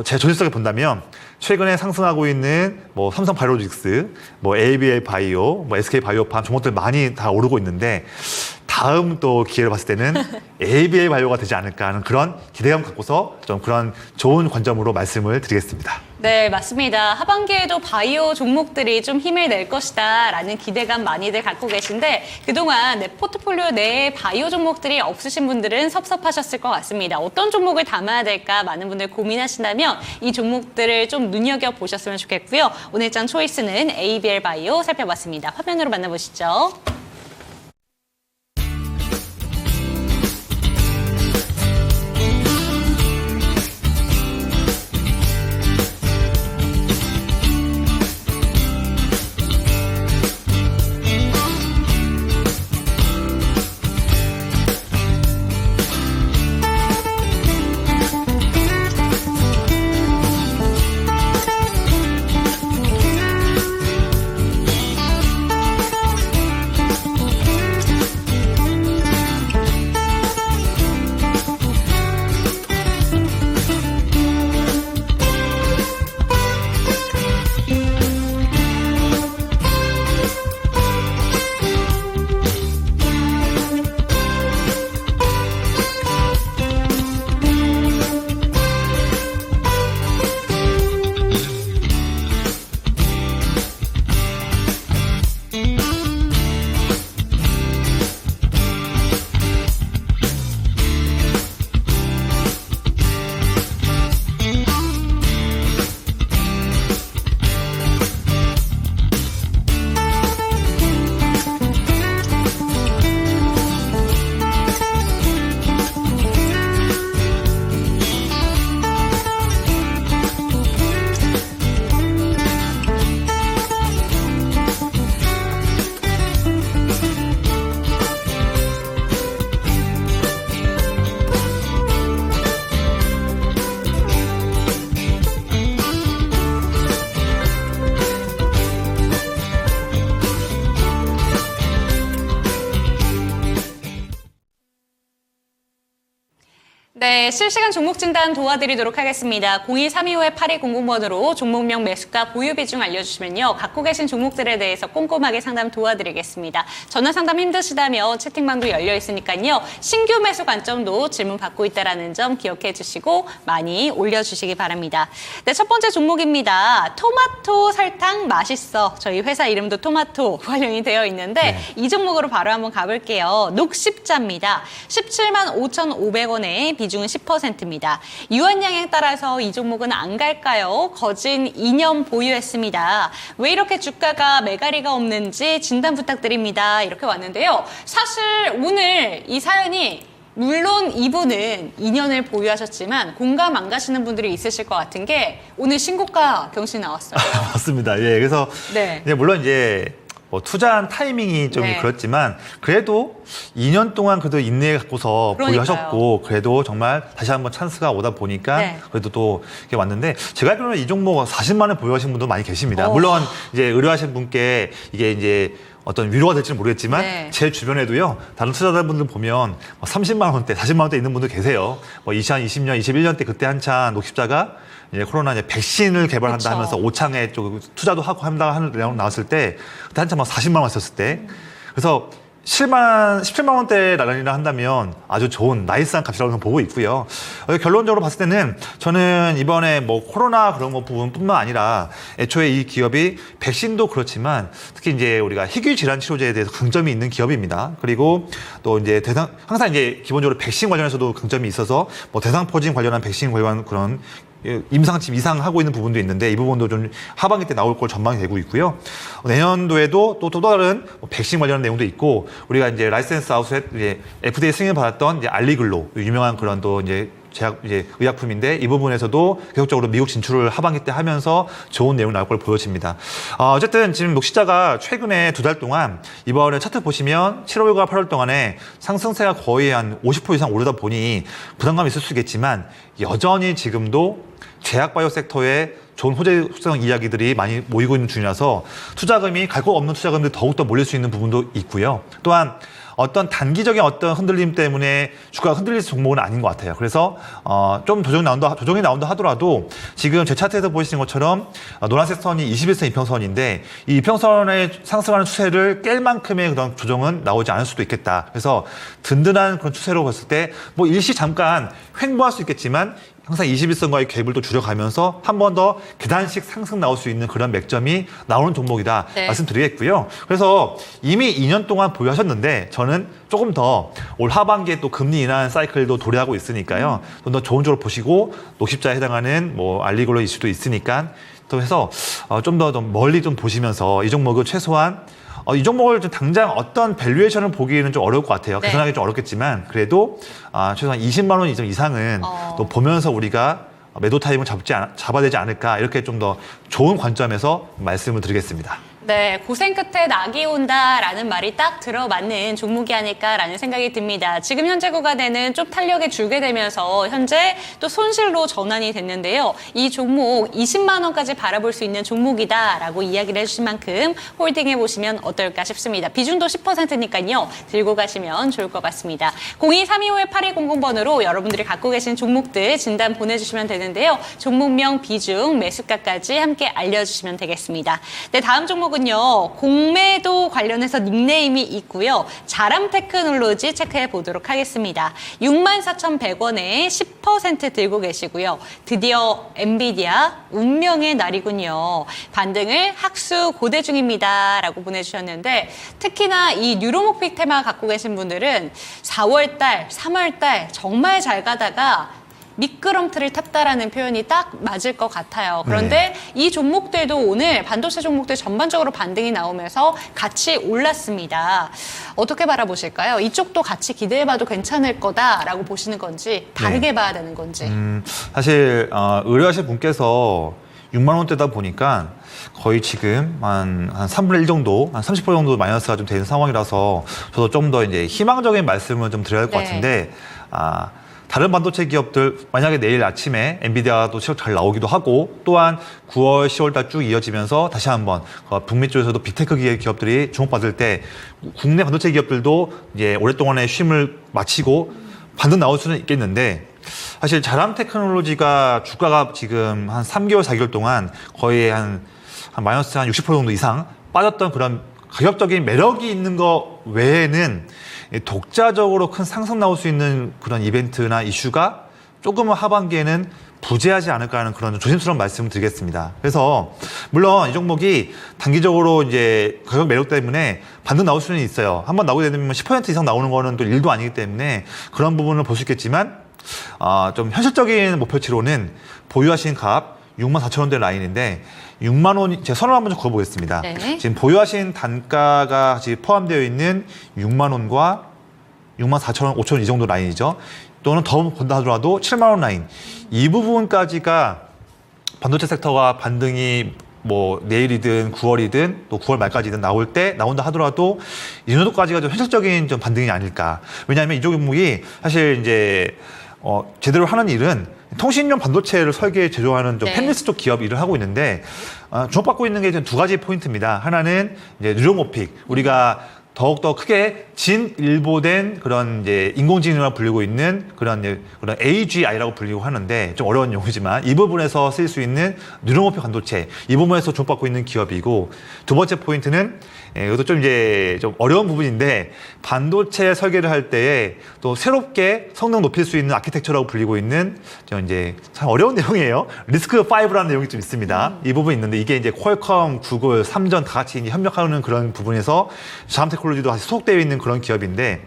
제 전일성에 본다면 최근에 상승하고 있는 삼성 바이오로직스, ABL 바이오, SK 바이오팜 종목들 많이 다 오르고 있는데, 다음 또 기회를 봤을 때는 ABL 바이오가 되지 않을까 하는 그런 기대감 갖고서 좀 그런 좋은 관점으로 말씀을 드리겠습니다. 네, 맞습니다. 하반기에도 바이오 종목들이 좀 힘을 낼 것이다 라는 기대감 많이들 갖고 계신데, 그동안 내 포트폴리오 내에 바이오 종목들이 없으신 분들은 섭섭하셨을 것 같습니다. 어떤 종목을 담아야 될까 많은 분들 고민하신다면 이 종목들을 좀 눈여겨보셨으면 좋겠고요. 오늘 장 초이스는 ABL 바이오 살펴봤습니다. 화면으로 만나보시죠. 네, 실시간 종목 진단 도와드리도록 하겠습니다. 02-325-8200번으로 종목명, 매수가, 보유 비중 알려주시면요. 갖고 계신 종목들에 대해서 꼼꼼하게 상담 도와드리겠습니다. 전화 상담 힘드시다면 채팅방도 열려 있으니까요. 신규 매수 관점도 질문 받고 있다는 점 기억해 주시고 많이 올려주시기 바랍니다. 네, 첫 번째 종목입니다. 토마토 설탕 맛있어. 저희 회사 이름도 토마토 관련이 되어 있는데 이 종목으로 바로 한번 가볼게요. 녹십자입니다. 175,500원에 비중은 10%입니다. 유한양에 따라서 이 종목은 안 갈까요? 거진 2년 보유했습니다. 왜 이렇게 주가가 매가리가 없는지 진단 부탁드립니다. 이렇게 왔는데요. 사실 오늘 이 사연이 물론 이분은 2년을 보유하셨지만 공감 안 가시는 분들이 있으실 것 같은 게 오늘 신고가 경신 나왔어요. 맞습니다. 예, 그래서 네. 물론 이제 뭐 투자한 타이밍이 좀 네. 그렇지만 그래도 2년 동안 그래도 인내해 갖고서 그러니까요. 보유하셨고 그래도 정말 다시 한번 찬스가 오다 보니까 네. 그래도 또 이렇게 왔는데 제가 알기로는 이 종목 40만 원 보유하신 분도 많이 계십니다. 오. 물론 이제 의뢰하신 분께 이게 이제 어떤 위로가 될지는 모르겠지만 네. 제 주변에도요 다른 투자자분들 보면 30만 원대, 40만 원대 있는 분들 계세요. 뭐 2020년, 21년 때 그때 한참 녹십자가 이제 코로나 이제 백신을 개발한다 그쵸. 하면서 오창에 좀 투자도 하고 한다 하는 내용 나왔을 때 그때 한참 막 40만 원 썼을 때 그래서 17만 원대 나란히나 한다면 아주 좋은 나이스한 값이라고 저는 보고 있고요. 결론적으로 봤을 때는 저는 이번에 뭐 코로나 그런 거 부분뿐만 아니라 애초에 이 기업이 백신도 그렇지만 특히 이제 우리가 희귀 질환 치료제에 대해서 강점이 있는 기업입니다. 그리고 또 이제 항상 이제 기본적으로 백신 관련해서도 강점이 있어서 뭐 대상포진 관련한 백신 관련 그런 임상침 이상하고 있는 부분도 있는데 이 부분도 좀 하반기 때 나올 걸 전망이 되고 있고요. 내년도에도 또 다른 백신 관련한 내용도 있고 우리가 이제 라이센스 아웃에 이제 FDA 승인을 받았던 이제 알리글로 유명한 그런 또 이제 의약품인데 이 부분에서도 계속적으로 미국 진출을 하반기 때 하면서 좋은 내용 나올 걸 보여집니다. 어쨌든 지금 녹십자가 최근에 2달 동안 이번에 차트 보시면 7월과 8월 동안에 상승세가 거의 한 50% 이상 오르다 보니 부담감이 있을 수 있겠지만 여전히 지금도 제약바이오 섹터에 좋은 호재성 이야기들이 많이 모이고 있는 중이라서 투자금이 갈 곳 없는 투자금들이 더욱더 몰릴 수 있는 부분도 있고요. 또한 어떤 단기적인 어떤 흔들림 때문에 주가가 흔들릴 종목은 아닌 것 같아요. 그래서 좀 조정이 나온다 하더라도 지금 제 차트에서 보시는 것처럼 노란색 선이 21선 이평선인데 이 이평선에 상승하는 추세를 깰 만큼의 그런 조정은 나오지 않을 수도 있겠다. 그래서 든든한 그런 추세로 봤을 때 뭐 일시 잠깐 횡보할 수 있겠지만 항상 21선과의 갭을 또 줄여가면서 한 번 더 계단식 상승 나올 수 있는 그런 맥점이 나오는 종목이다 네. 말씀드리겠고요. 그래서 이미 2년 동안 보유하셨는데 저는 조금 더 올 하반기에 또 금리 인하하는 사이클도 도래하고 있으니까요. 좀 더 좋은 쪽으로 보시고 녹십자에 해당하는 뭐 알리글로 이슈도 있으니까 또 해서 좀 더 멀리 좀 보시면서 이 종목을 최소한 이 종목을 좀 당장 어떤 밸류에이션을 보기에는 좀 어려울 것 같아요. 네. 계산하기 좀 어렵겠지만 그래도 최소한 20만 원 이상은 또 보면서 우리가 매도 타임을 잡아야 되지 않을까 이렇게 좀 더 좋은 관점에서 말씀을 드리겠습니다. 네, 고생 끝에 낙이 온다라는 말이 딱 들어맞는 종목이 아닐까라는 생각이 듭니다. 지금 현재 구간에는 좀 탄력이 줄게 되면서 현재 또 손실로 전환이 됐는데요. 이 종목 20만 원까지 바라볼 수 있는 종목이다라고 이야기를 해주신 만큼 홀딩해 보시면 어떨까 싶습니다. 비중도 10%니까요. 들고 가시면 좋을 것 같습니다. 02-325-8200번으로 여러분들이 갖고 계신 종목들 진단 보내주시면 되는데요. 종목명, 비중, 매수가까지 함께 알려주시면 되겠습니다. 네, 다음 종목은 공매도 관련해서 닉네임이 있고요. 자람 테크놀로지 체크해 보도록 하겠습니다. 64,100원에 10% 들고 계시고요. 드디어 엔비디아 운명의 날이군요. 반등을 학수 고대 중입니다. 라고 보내주셨는데 특히나 이 뉴로모픽 테마 갖고 계신 분들은 4월달, 3월달 정말 잘 가다가 미끄럼틀을 탔다라는 표현이 딱 맞을 것 같아요. 그런데 이 종목들도 오늘 반도체 종목들 전반적으로 반등이 나오면서 같이 올랐습니다. 어떻게 바라보실까요? 이쪽도 같이 기대해봐도 괜찮을 거다라고 보시는 건지 다르게 봐야 되는 건지. 사실 의뢰하신 분께서 6만 원대다 보니까 거의 지금 한 3분의 1 정도, 한 30% 정도 마이너스가 좀 되는 상황이라서 저도 좀 더 이제 희망적인 말씀을 좀 드려야 할 것 같은데 다른 반도체 기업들 만약에 내일 아침에 엔비디아도 실적 잘 나오기도 하고 또한 9월, 10월 달 쭉 이어지면서 다시 한번 북미 쪽에서도 빅테크 기업들이 주목받을 때 국내 반도체 기업들도 이제 오랫동안의 쉼을 마치고 반등 나올 수는 있겠는데 사실 자람 테크놀로지가 주가가 지금 한 3개월, 4개월 동안 거의 한 마이너스 한 60% 정도 이상 빠졌던 그런 가격적인 매력이 있는 거 외에는 독자적으로 큰 상승 나올 수 있는 그런 이벤트나 이슈가 조금은 하반기에는 부재하지 않을까 하는 그런 조심스러운 말씀을 드리겠습니다. 그래서 물론 이 종목이 단기적으로 이제 가격 매력 때문에 반등 나올 수는 있어요. 한번 나오게 되면 10% 이상 나오는 거는 또 일도 아니기 때문에 그런 부분을 볼 수 있겠지만 좀 현실적인 목표치로는 보유하신 값 64,000원대 라인인데 6만 원, 제 선을 한번 좀 그어보겠습니다. 네. 지금 보유하신 단가가 지금 포함되어 있는 6만 원과 64,000원, 5,000원 이 정도 라인이죠. 또는 더 본다 하더라도 7만 원 라인. 이 부분까지가 반도체 섹터가 반등이 뭐 내일이든 9월이든 또 9월 말까지든 나온다 하더라도 이 정도까지가 좀 현실적인 좀 반등이 아닐까. 왜냐하면 이 종목이 사실 이제 제대로 하는 일은 통신용 반도체를 설계 제조하는 좀 네. 팹리스 쪽 기업 일을 하고 있는데 주목받고 있는 게 두 가지 포인트입니다. 하나는 이제 뉴로모픽, 우리가 더욱더 크게 진일보된 그런 이제 인공지능이라고 불리고 있는 그런 AGI라고 불리고 하는데 좀 어려운 용어지만 이 부분에서 쓸 수 있는 뉴로모픽 반도체, 이 부분에서 주목받고 있는 기업이고, 두 번째 포인트는 이것도 좀 이제 좀 어려운 부분인데 반도체 설계를 할 때에 또 새롭게 성능 높일 수 있는 아키텍처라고 불리고 있는 좀 이제 참 어려운 내용이에요. 리스크5라는 내용이 좀 있습니다. 이 부분이 있는데 이게 이제 퀄컴, 구글, 삼전 다 같이 이제 협력하는 그런 부분에서 자람 테크놀로지도 같이 소속되어 있는 그런 기업인데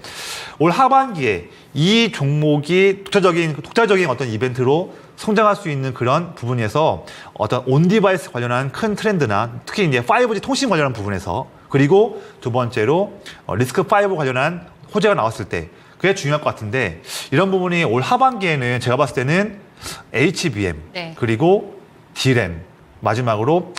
올 하반기에 이 종목이 독자적인 어떤 이벤트로 성장할 수 있는 그런 부분에서 어떤 온디바이스 관련한 큰 트렌드나 특히 이제 5G 통신 관련한 부분에서, 그리고 두 번째로 리스크5 관련한 호재가 나왔을 때 그게 중요할 것 같은데, 이런 부분이 올 하반기에는 제가 봤을 때는 HBM, 네. 그리고 D램, 마지막으로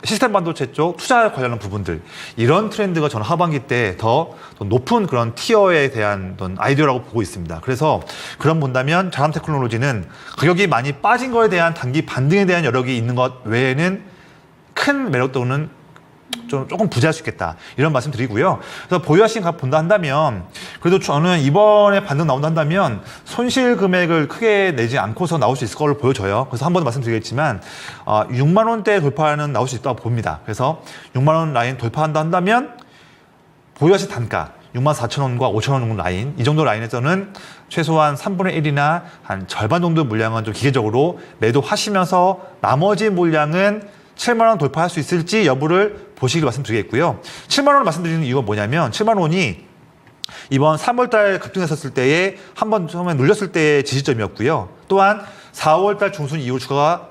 시스템 반도체 쪽 투자 관련한 부분들, 이런 트렌드가 저는 하반기 때 더 높은 그런 티어에 대한 어떤 아이디어라고 보고 있습니다. 그래서 그런 본다면 자람 테크놀로지는 가격이 많이 빠진 거에 대한 단기 반등에 대한 여력이 있는 것 외에는 큰 매력도는 조금 부재할 수 있겠다, 이런 말씀 드리고요. 그래서 보유하신 값 본다 한다면 그래도 저는 이번에 반등 나온다 한다면 손실 금액을 크게 내지 않고서 나올 수 있을 걸로 보여져요. 그래서 한 번 더 말씀드리겠지만 6만 원대 돌파는 나올 수 있다고 봅니다. 그래서 6만 원 라인 돌파한다 한다면 보유하신 단가 64,000원과 5,000원 정도 라인, 이 정도 라인에서는 최소한 3분의 1이나 한 절반 정도 물량은 좀 기계적으로 매도하시면서 나머지 물량은 7만 원 돌파할 수 있을지 여부를 보시길 말씀드리겠고요. 7만 원을 말씀드리는 이유가 뭐냐면 7만 원이 이번 3월달 급등했었을 때에 한번 처음에 눌렸을 때의 지지점이었고요. 또한 4월달 중순 이후 주가가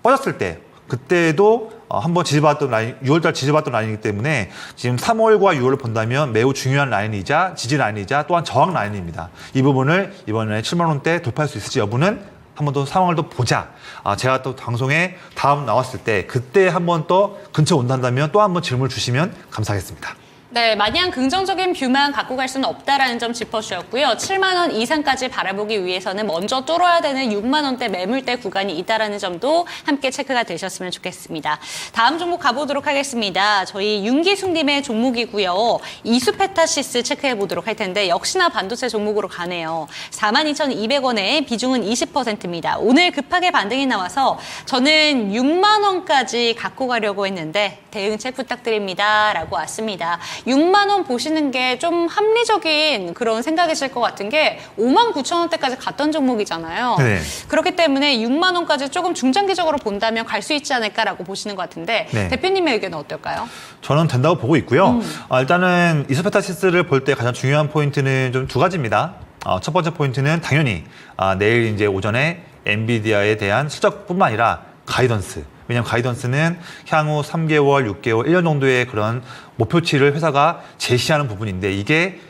빠졌을 때 그때도 한번 지지받았던 라인, 6월달 지지받았던 라인이기 때문에 지금 3월과 6월을 본다면 매우 중요한 라인이자 지지 라인이자 또한 저항 라인입니다. 이 부분을 이번에 7만 원대 돌파할 수 있을지 여부는 한 번 더 상황을 더 보자. 제가 또 방송에 다음 나왔을 때 그때 한 번 또 근처 온다면 또 한 번 질문을 주시면 감사하겠습니다. 네, 마냥 긍정적인 뷰만 갖고 갈 수는 없다라는 점 짚어주셨고요. 7만 원 이상까지 바라보기 위해서는 먼저 뚫어야 되는 6만 원대 매물대 구간이 있다라는 점도 함께 체크가 되셨으면 좋겠습니다. 다음 종목 가보도록 하겠습니다. 저희 윤기숙님의 종목이고요. 이수페타시스 체크해 보도록 할 텐데 역시나 반도체 종목으로 가네요. 42,200원에 비중은 20%입니다. 오늘 급하게 반등이 나와서 저는 6만 원까지 갖고 가려고 했는데 대응책 부탁드립니다. 라고 왔습니다. 6만 원 보시는 게 좀 합리적인 그런 생각이실 것 같은 게 59,000원대까지 갔던 종목이잖아요. 네. 그렇기 때문에 6만 원까지 조금 중장기적으로 본다면 갈 수 있지 않을까라고 보시는 것 같은데 네. 대표님의 의견은 어떨까요? 저는 된다고 보고 있고요. 일단은 이소페타시스를 볼 때 가장 중요한 포인트는 좀 두 가지입니다. 첫 번째 포인트는 당연히 내일 이제 오전에 엔비디아에 대한 실적뿐만 아니라 가이던스. 왜냐하면 가이던스는 향후 3개월, 6개월, 1년 정도의 그런 목표치를 회사가 제시하는 부분인데 이게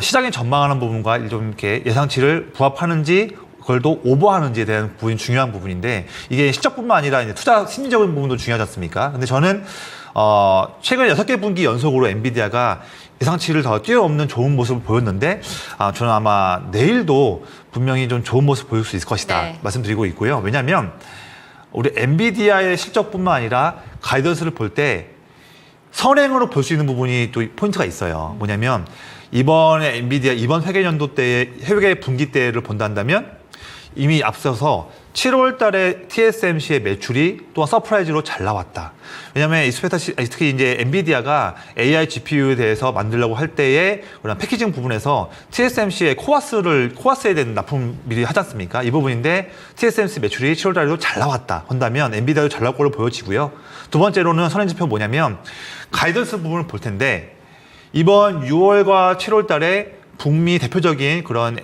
시장이 전망하는 부분과 좀 이렇게 예상치를 부합하는지 그걸 또 오버하는지에 대한 부분이 중요한 부분인데 이게 실적뿐만 아니라 이제 투자 심리적인 부분도 중요하지 않습니까? 근데 저는 최근 6개 분기 연속으로 엔비디아가 예상치를 더 뛰어넘는 좋은 모습을 보였는데 저는 아마 내일도 분명히 좀 좋은 모습을 보일 수 있을 것이다 네. 말씀드리고 있고요. 왜냐하면 우리 엔비디아의 실적뿐만 아니라 가이던스를 볼 때 선행으로 볼 수 있는 부분이 또 포인트가 있어요. 뭐냐면 이번에 엔비디아 이번 회계연도 때의 회계 분기 때를 본다면 이미 앞서서 7월 달에 TSMC의 매출이 또한 서프라이즈로 잘 나왔다. 왜냐하면 특히 이제 엔비디아가 AI GPU에 대해서 만들려고 할 때에 그런 패키징 부분에서 TSMC의 코아스에 대한 납품 미리 하지 않습니까? 이 부분인데 TSMC 매출이 7월 달에도 잘 나왔다. 한다면 엔비디아도 잘 나올 걸로 보여지고요. 두 번째로는 선행지표 뭐냐면 가이던스 부분을 볼 텐데 이번 6월과 7월 달에 북미 대표적인 그런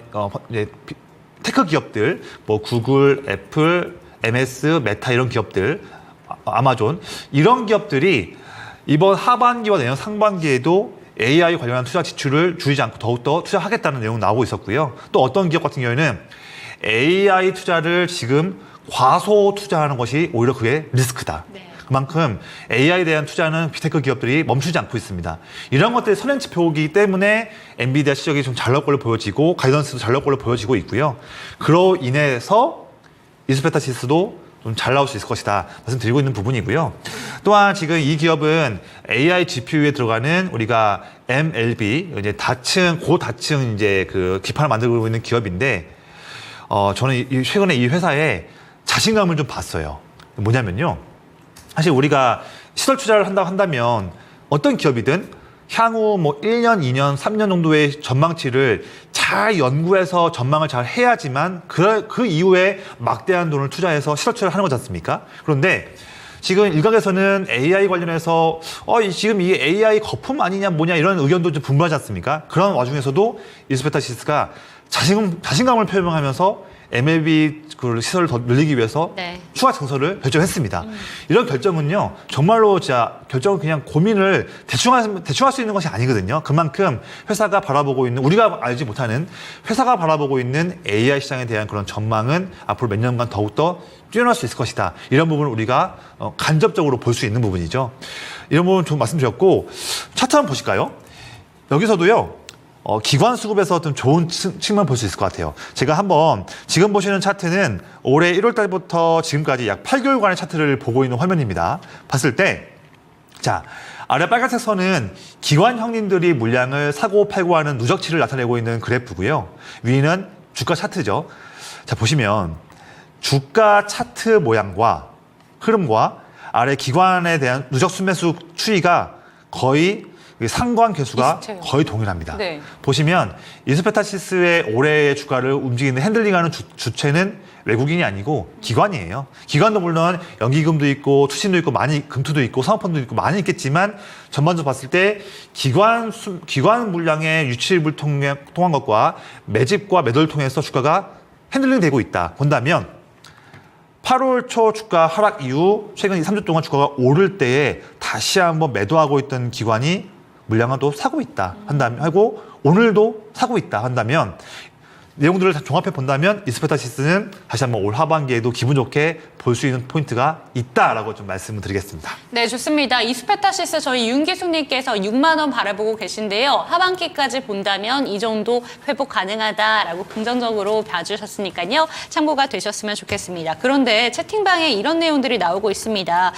테크 기업들, 뭐 구글, 애플, MS, 메타 이런 기업들, 아마존 이런 기업들이 이번 하반기와 내년 상반기에도 AI 관련한 투자 지출을 줄이지 않고 더욱더 투자하겠다는 내용 나오고 있었고요. 또 어떤 기업 같은 경우에는 AI 투자를 지금 과소 투자하는 것이 오히려 그게 리스크다. 네. 그만큼 AI에 대한 투자는 빅테크 기업들이 멈추지 않고 있습니다. 이런 것들이 선행지표이기 때문에 엔비디아 실적이 좀 잘 나올 걸로 보여지고 가이던스도 잘 나올 걸로 보여지고 있고요. 그로 인해서 이스페타시스도 좀 잘 나올 수 있을 것이다 말씀드리고 있는 부분이고요. 또한 지금 이 기업은 AI GPU에 들어가는 우리가 MLB 이제 고다층 이제 그 기판을 만들고 있는 기업인데 저는 최근에 이 회사에 자신감을 좀 봤어요. 뭐냐면요. 사실 우리가 시설 투자를 한다고 한다면 어떤 기업이든 향후 뭐 1년, 2년, 3년 정도의 전망치를 잘 연구해서 전망을 잘 해야지만 그 이후에 막대한 돈을 투자해서 시설 투자를 하는 거지 않습니까? 그런데 지금 일각에서는 AI 관련해서 지금 이 AI 거품 아니냐 뭐냐 이런 의견도 좀 분분하지 않습니까? 그런 와중에서도 이스페타시스가 자신감을 표명하면서 MLB 그 시설을 더 늘리기 위해서 네. 추가 증설을 결정했습니다. 이런 결정은요, 정말로 진짜 결정은 그냥 고민을 대충 할 수 있는 것이 아니거든요. 그만큼 회사가 바라보고 있는, 우리가 알지 못하는 회사가 바라보고 있는 AI 시장에 대한 그런 전망은 앞으로 몇 년간 더욱더 뛰어날 수 있을 것이다. 이런 부분을 우리가 간접적으로 볼 수 있는 부분이죠. 이런 부분 좀 말씀드렸고, 차트 한번 보실까요? 여기서도요, 기관 수급에서 좀 좋은 측면 볼 수 있을 것 같아요. 제가 한번 지금 보시는 차트는 올해 1월 달부터 지금까지 약 8개월간의 차트를 보고 있는 화면입니다. 봤을 때, 자, 아래 빨간색 선은 기관 형님들이 물량을 사고 팔고 하는 누적치를 나타내고 있는 그래프고요. 위는 주가 차트죠. 자, 보시면 주가 차트 모양과 흐름과 아래 기관에 대한 누적 순매수 추이가 거의 상관 개수가 비슷해요. 거의 동일합니다. 네. 보시면 이스페타시스의 올해의 주가를 움직이는 핸들링하는 주체는 외국인이 아니고 기관이에요. 기관도 물론 연기금도 있고 투신도 있고 금투도 있고 사모펀드도 있고 많이 있겠지만 전반적으로 봤을 때 기관 물량의 유치를 통한 것과 매집과 매도를 통해서 주가가 핸들링 되고 있다 본다면 8월 초 주가 하락 이후 최근 3주 동안 주가가 오를 때에 다시 한번 매도하고 있던 기관이 물량을 또 사고 있다 한다면 하고 오늘도 사고 있다 한다면 내용들을 다 종합해 본다면 이스페타시스는 다시 한번 올 하반기에도 기분 좋게 볼 수 있는 포인트가 있다라고 좀 말씀을 드리겠습니다. 네, 좋습니다. 이스페타시스 저희 윤기숙님께서 6만 원 바라보고 계신데요. 하반기까지 본다면 이 정도 회복 가능하다라고 긍정적으로 봐주셨으니까요. 참고가 되셨으면 좋겠습니다. 그런데 채팅방에 이런 내용들이 나오고 있습니다.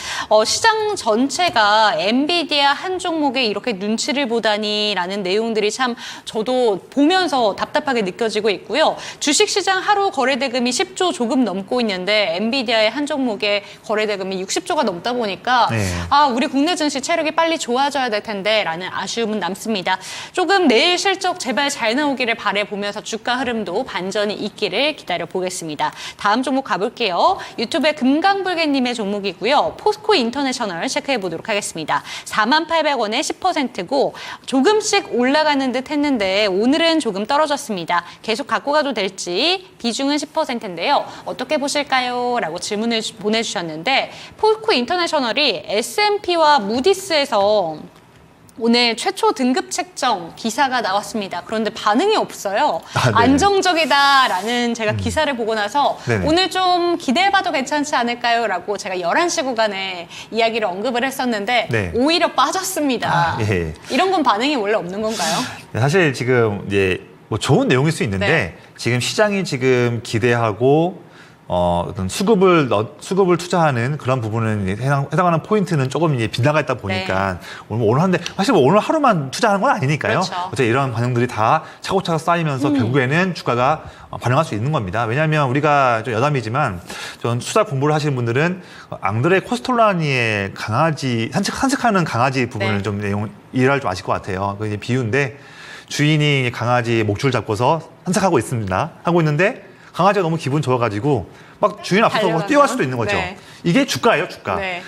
시장 전체가 엔비디아 한 종목에 이렇게 눈치를 보다니라는 내용들이 참 저도 보면서 답답하게 느껴지고 있고요. 주식시장 하루 거래대금이 10조 조금 넘고 있는데 엔비디아의 한 종목의 거래대금이 60조가 넘다 보니까 네. 우리 국내 증시 체력이 빨리 좋아져야 될 텐데 라는 아쉬움은 남습니다. 조금 내일 실적 제발 잘 나오기를 바라보면서 주가 흐름도 반전이 있기를 기다려 보겠습니다. 다음 종목 가볼게요. 유튜브에 금강불개님의 종목이고요. 포스코 인터내셔널 체크해 보도록 하겠습니다. 48,000원에 10%고 조금씩 올라가는 듯 했는데 오늘은 조금 떨어졌습니다. 계속 갖고 가도 될지 비중은 10%인데요. 어떻게 보실까요? 라고 질문을 보내주셨는데 포스코 인터내셔널이 S&P와 무디스에서 오늘 최초 등급 책정 기사가 나왔습니다. 그런데 반응이 없어요. 네. 안정적이다라는 제가 기사를 보고 나서 네네. 오늘 좀 기대해봐도 괜찮지 않을까요? 라고 제가 11시 구간에 이야기를 언급을 했었는데 네. 오히려 빠졌습니다. 예. 이런 건 반응이 원래 없는 건가요? 사실 지금 이제 뭐 좋은 내용일 수 있는데 네. 지금 시장이 지금 기대하고 어떤 수급을 투자하는 그런 부분은 이제 해당하는 포인트는 조금 이제 빗나가 있다 보니까 오늘 한데 사실 뭐 오늘 하루만 투자하는 건 아니니까요. 그렇죠. 어째 이런 반응들이 다 차곡차곡 쌓이면서 결국에는 주가가 반응할 수 있는 겁니다. 왜냐하면 우리가 좀 여담이지만 전 투자 공부를 하시는 분들은 앙드레 코스톨라니의 강아지 산책하는 강아지 부분을 네. 좀 내용 이해를 좀 아실 것 같아요. 그 이제 비유인데 주인이 강아지 목줄 잡고서 산책하고 있습니다. 하고 있는데 강아지가 너무 기분 좋아가지고 막 주인 앞에서 달려가면? 뛰어갈 수도 있는 거죠. 네. 이게 주가예요, 주가. 네.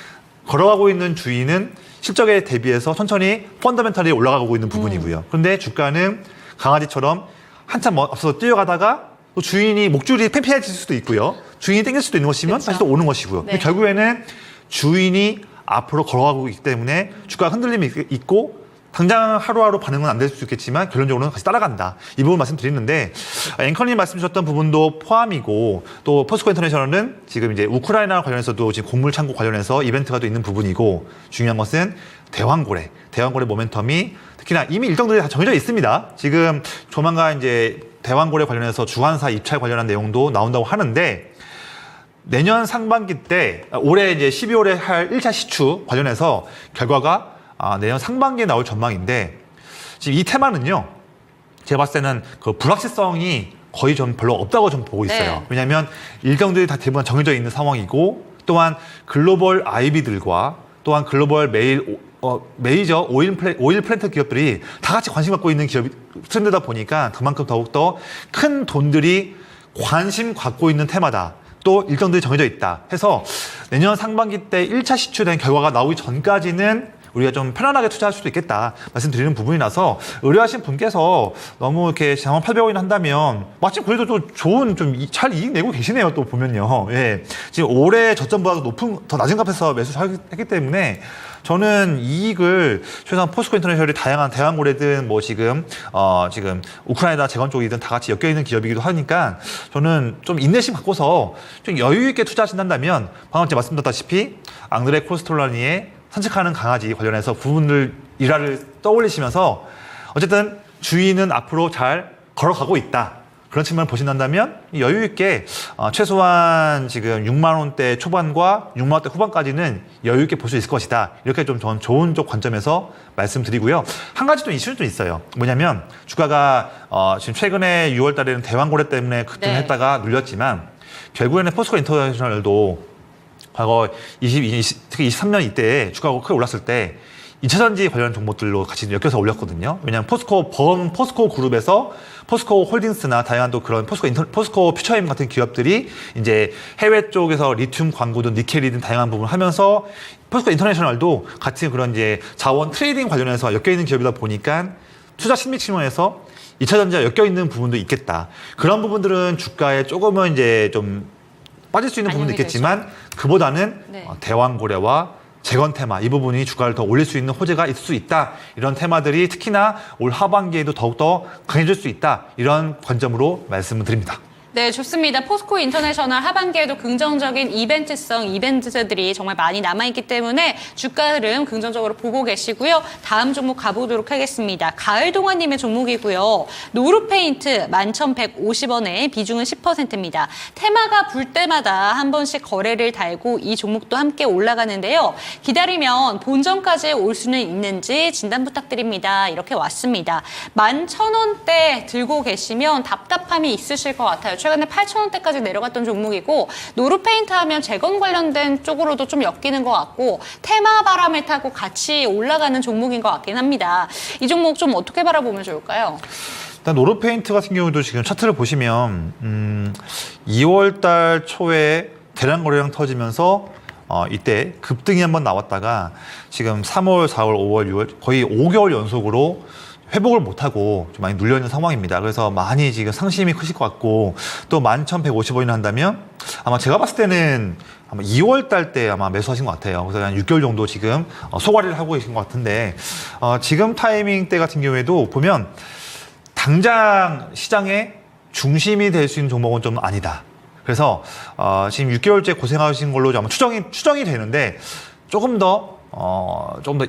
걸어가고 있는 주인은 실적에 대비해서 천천히 펀더멘탈이 올라가고 있는 부분이고요. 그런데 주가는 강아지처럼 한참 앞서서 뛰어가다가 또 주인이 목줄이 팽팽해질 수도 있고요. 주인이 땡길 수도 있는 것이면 그쵸. 다시 또 오는 것이고요. 네. 근데 결국에는 주인이 앞으로 걸어가고 있기 때문에 주가가 흔들림이 있고 당장 하루하루 반응은 안 될 수 있겠지만 결론적으로는 같이 따라간다. 이 부분 말씀드리는데 앵커님 말씀 주셨던 부분도 포함이고 또 포스코 인터내셔널은 지금 이제 우크라이나 관련해서도 지금 곡물 창고 관련해서 이벤트가 또 있는 부분이고 중요한 것은 대왕고래 모멘텀이 특히나 이미 일정들이 다 정해져 있습니다. 지금 조만간 이제 대왕고래 관련해서 주관사 입찰 관련한 내용도 나온다고 하는데 내년 상반기 때 올해 이제 12월에 할 1차 시추 관련해서 결과가 내년 상반기에 나올 전망인데 지금 이 테마는요. 제가 봤을 때는 그 불확실성이 거의 좀 별로 없다고 좀 보고 있어요. 네. 왜냐하면 일정들이 다 대부분 정해져 있는 상황이고 또한 글로벌 IB들과 또한 글로벌 메이저 오일 플랜트 기업들이 다 같이 관심 갖고 있는 기업이 트렌드다 보니까 그만큼 더욱더 큰 돈들이 관심 갖고 있는 테마다. 또 일정들이 정해져 있다 해서 내년 상반기 때 1차 시추된 결과가 나오기 전까지는 우리가 좀 편안하게 투자할 수도 있겠다 말씀드리는 부분이라서 의뢰하신 분께서 너무 이렇게 장원 800원이나 한다면 마침 그래도 좀 좋은 좀 잘 이익 내고 계시네요. 또 보면요. 예. 지금 올해 저점보다 더 낮은 값에서 매수했기 때문에 저는 이익을 최소한 포스코 인터내셔널이 다양한 대왕고래든 뭐 지금 우크라이나 재건 쪽이든 다 같이 엮여 있는 기업이기도 하니까 저는 좀 인내심 갖고서 좀 여유 있게 투자하신다면 방금 제가 말씀드렸다시피 앙드레 코스톨라니의 산책하는 강아지 관련해서 부분들 일화를 떠올리시면서 어쨌든 주인은 앞으로 잘 걸어가고 있다. 그런 측면을 보신다면 여유 있게 최소한 지금 6만 원대 초반과 6만 원대 후반까지는 여유 있게 볼 수 있을 것이다. 이렇게 좀 전 좋은 쪽 관점에서 말씀드리고요. 한 가지 또 이슈는 좀 있어요. 뭐냐면 주가가 지금 최근에 6월 달에는 대왕고래 때문에 급등했다가 눌렸지만 결국에는 포스코 인터내셔널도 과거 22년, 특히 23년 이때 주가가 크게 올랐을 때 2차전지 관련 종목들로 같이 엮여서 올렸거든요. 왜냐하면 포스코 그룹에서 포스코 홀딩스나 다양한 또 그런 포스코 퓨처엠 같은 기업들이 이제 해외 쪽에서 리튬 광고든 니켈이든 다양한 부분을 하면서 포스코 인터내셔널도 같은 그런 이제 자원 트레이딩 관련해서 엮여 있는 기업이다 보니까 투자 심리 측면에서 2차전지와 엮여 있는 부분도 있겠다. 그런 부분들은 주가에 조금은 이제 좀 빠질 수 있는 부분도 있겠지만 그보다는 네. 대왕고래와 재건 테마 이 부분이 주가를 더 올릴 수 있는 호재가 있을 수 있다. 이런 테마들이 특히나 올 하반기에도 더욱더 강해질 수 있다. 이런 관점으로 말씀을 드립니다. 네, 좋습니다. 포스코 인터내셔널 하반기에도 긍정적인 이벤트들이 정말 많이 남아있기 때문에 주가 흐름 긍정적으로 보고 계시고요. 다음 종목 가보도록 하겠습니다. 가을동화님의 종목이고요. 노루페인트 11,150원에 비중은 10%입니다. 테마가 불 때마다 한 번씩 거래를 달고 이 종목도 함께 올라가는데요. 기다리면 본전까지 올 수는 있는지 진단 부탁드립니다. 이렇게 왔습니다. 11,000원대 들고 계시면 답답함이 있으실 것 같아요. 최근에 8,000원대까지 내려갔던 종목이고 노루페인트 하면 재건 관련된 쪽으로도 좀 엮이는 것 같고 테마 바람을 타고 같이 올라가는 종목인 것 같긴 합니다. 이 종목 좀 어떻게 바라보면 좋을까요? 일단 노루페인트 같은 경우도 지금 차트를 보시면 2월 달 초에 대량 거래량 터지면서 이때 급등이 한번 나왔다가 지금 3월, 4월, 5월, 6월 거의 5개월 연속으로 회복을 못하고 좀 많이 눌려있는 상황입니다. 그래서 많이 지금 상심이 크실 것 같고 또 11,150원이나 한다면 아마 제가 봤을 때는 아마 2월 달 때 아마 매수하신 것 같아요. 그래서 한 6개월 정도 지금 소화를 하고 계신 것 같은데 지금 타이밍 때 같은 경우에도 보면 당장 시장의 중심이 될 수 있는 종목은 좀 아니다. 그래서 지금 6개월째 고생하신 걸로 아마 추정이 되는데 조금 더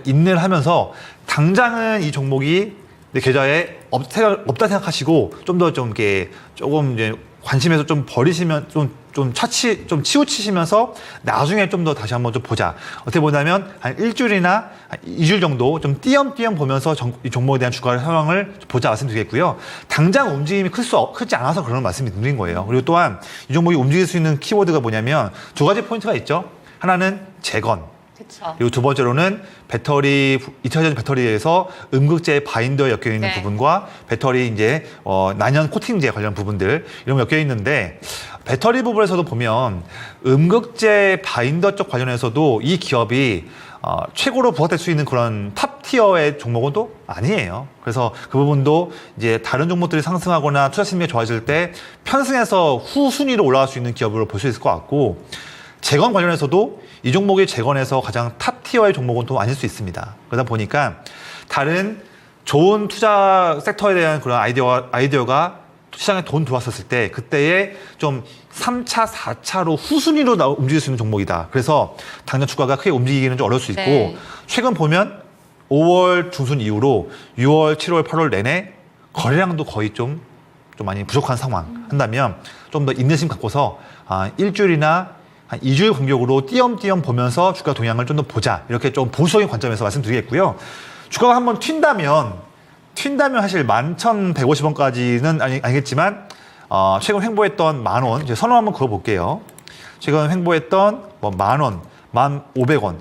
인내를 하면서 당장은 이 종목이 내 계좌에 없다 생각하시고 좀 더 좀 이렇게 조금 이제 관심에서 좀 버리시면 좀 치우치시면서 나중에 좀 더 다시 한번 좀 보자. 어떻게 보냐면 한 일주일이나 한 2주일 정도 좀 띄엄띄엄 보면서 이 종목에 대한 주가 상황을 보자 말씀드리겠고요. 당장 움직임이 크지 않아서 그런 말씀을 드린 거예요. 그리고 또한 이 종목이 움직일 수 있는 키워드가 뭐냐면 두 가지 포인트가 있죠. 하나는 재건. 그쵸. 그리고 두 번째로는 배터리, 2차전 배터리에서 음극재 바인더에 엮여 있는 네. 부분과 배터리 이제 난연 코팅제 관련 부분들 이런 거 엮여 있는데 배터리 부분에서도 보면 음극재 바인더 쪽 관련해서도 이 기업이 최고로 부각될 수 있는 그런 탑 티어의 종목은 또 아니에요. 그래서 그 부분도 이제 다른 종목들이 상승하거나 투자 심리가 좋아질 때 편승해서 후순위로 올라갈 수 있는 기업으로 볼 수 있을 것 같고 재건 관련해서도 이 종목이 재건에서 가장 탑 티어의 종목은 또 아닐 수 있습니다. 그러다 보니까 다른 좋은 투자 섹터에 대한 그런 아이디어가 시장에 돈 들어왔었을 때 그때에 좀 3차, 4차로 후순위로 움직일 수 있는 종목이다. 그래서 당장 주가가 크게 움직이기는 좀 어려울 수 있고 네. 최근 보면 5월 중순 이후로 6월, 7월, 8월 내내 거래량도 거의 좀 많이 부족한 상황 한다면 좀 더 인내심 갖고서 일주일이나 한 2주일 간격으로 띄엄띄엄 보면서 주가 동향을 좀 더 보자. 이렇게 좀 보수적인 관점에서 말씀드리겠고요. 주가가 한번 튄다면 사실 11,150원까지는 아니겠지만 최근 횡보했던 10,000원, 이제 선호 한번 그어볼게요. 최근 횡보했던 뭐 10,000원, 1,500원.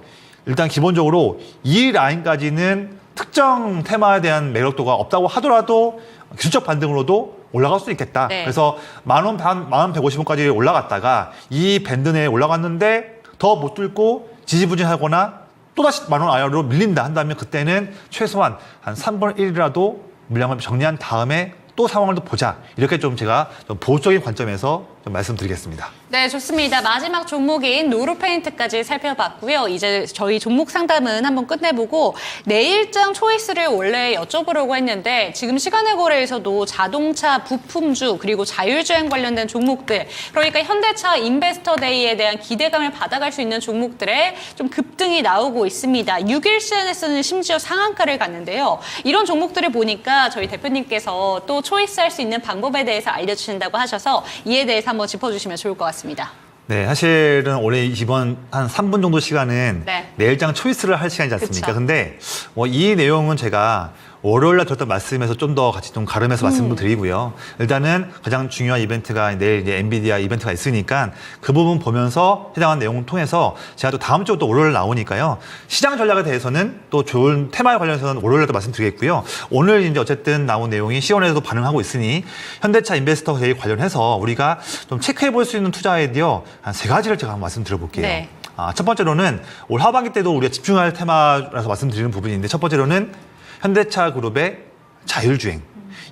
일단 기본적으로 이 라인까지는 특정 테마에 대한 매력도가 없다고 하더라도 기술적 반등으로도 올라갈 수 있겠다. 네. 그래서 10,000원 반, 11,150원까지 올라갔다가 이 밴드 내에 올라갔는데 더 못 뚫고 지지부진하거나 또다시 10,000원 아래로 밀린다 한다면 그때는 최소한 한 3분의 1이라도 물량을 정리한 다음에 또 상황을 또 보자. 이렇게 좀 제가 좀 보수적인 관점에서 좀 말씀드리겠습니다. 네, 좋습니다. 마지막 종목인 노루페인트까지 살펴봤고요. 이제 저희 종목 상담은 한번 끝내보고 내일장 초이스를 원래 여쭤보려고 했는데 지금 시간의 거래에서도 자동차, 부품주 그리고 자율주행 관련된 종목들 그러니까 현대차 인베스터데이에 대한 기대감을 받아갈 수 있는 종목들에 좀 급등이 나오고 있습니다. 6일 CNS는 심지어 상한가를 갔는데요. 이런 종목들을 보니까 저희 대표님께서 또 초이스할 수 있는 방법에 대해서 알려주신다고 하셔서 이에 대해서 한번 짚어주시면 좋을 것 같습니다. 네, 사실은 올해 이번 한 3분 정도 시간은 네. 내일장 초이스를 할 시간이지 않습니까? 그쵸. 근데 이 내용은 제가 월요일날 들었던 말씀에서 좀 더 같이 좀 가름해서 말씀도 드리고요. 일단은 가장 중요한 이벤트가 내일 이제 엔비디아 이벤트가 있으니까 그 부분 보면서 해당한 내용을 통해서 제가 또 다음 주 또 월요일 나오니까요. 시장 전략에 대해서는 또 좋은 테마에 관련해서는 월요일에도 말씀드리겠고요. 오늘 이제 어쨌든 나온 내용이 시원에서도 반응하고 있으니 현대차 인베스터 데이 관련해서 우리가 좀 체크해 볼 수 있는 투자 아이디어 한 3가지를 제가 한번 말씀드려볼게요. 네. 첫 번째로는 올 하반기 때도 우리가 집중할 테마라서 말씀드리는 부분인데 첫 번째로는 현대차 그룹의 자율주행.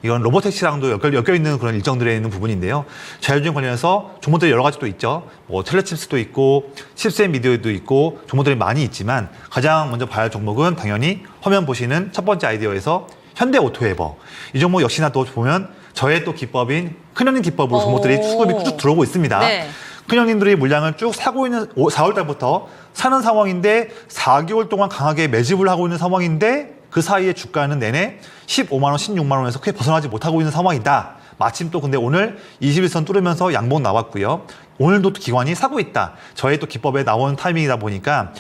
이건 로보택시랑도 엮여 있는 그런 일정들에 있는 부분인데요. 자율주행 관련해서 종목들이 여러 가지 또 있죠. 뭐 텔레칩스도 있고, 칩셋 미디어도 있고, 종목들이 많이 있지만 가장 먼저 봐야 할 종목은 당연히 화면 보시는 첫 번째 아이디어에서 현대오토에버. 이 종목 역시나 또 보면 저의 또 기법인 큰형님 기법으로 종목들이 수급이 쭉 들어오고 있습니다. 네. 큰형님들이 물량을 쭉 사고 있는 4월 달부터 사는 상황인데 4개월 동안 강하게 매집을 하고 있는 상황인데 그 사이에 주가는 내내 15만 원, 16만 원에서 크게 벗어나지 못하고 있는 상황이다. 마침 또 근데 오늘 21선 뚫으면서 양봉 나왔고요. 오늘도 또 기관이 사고 있다. 저의 또 기법에 나온 타이밍이다 보니까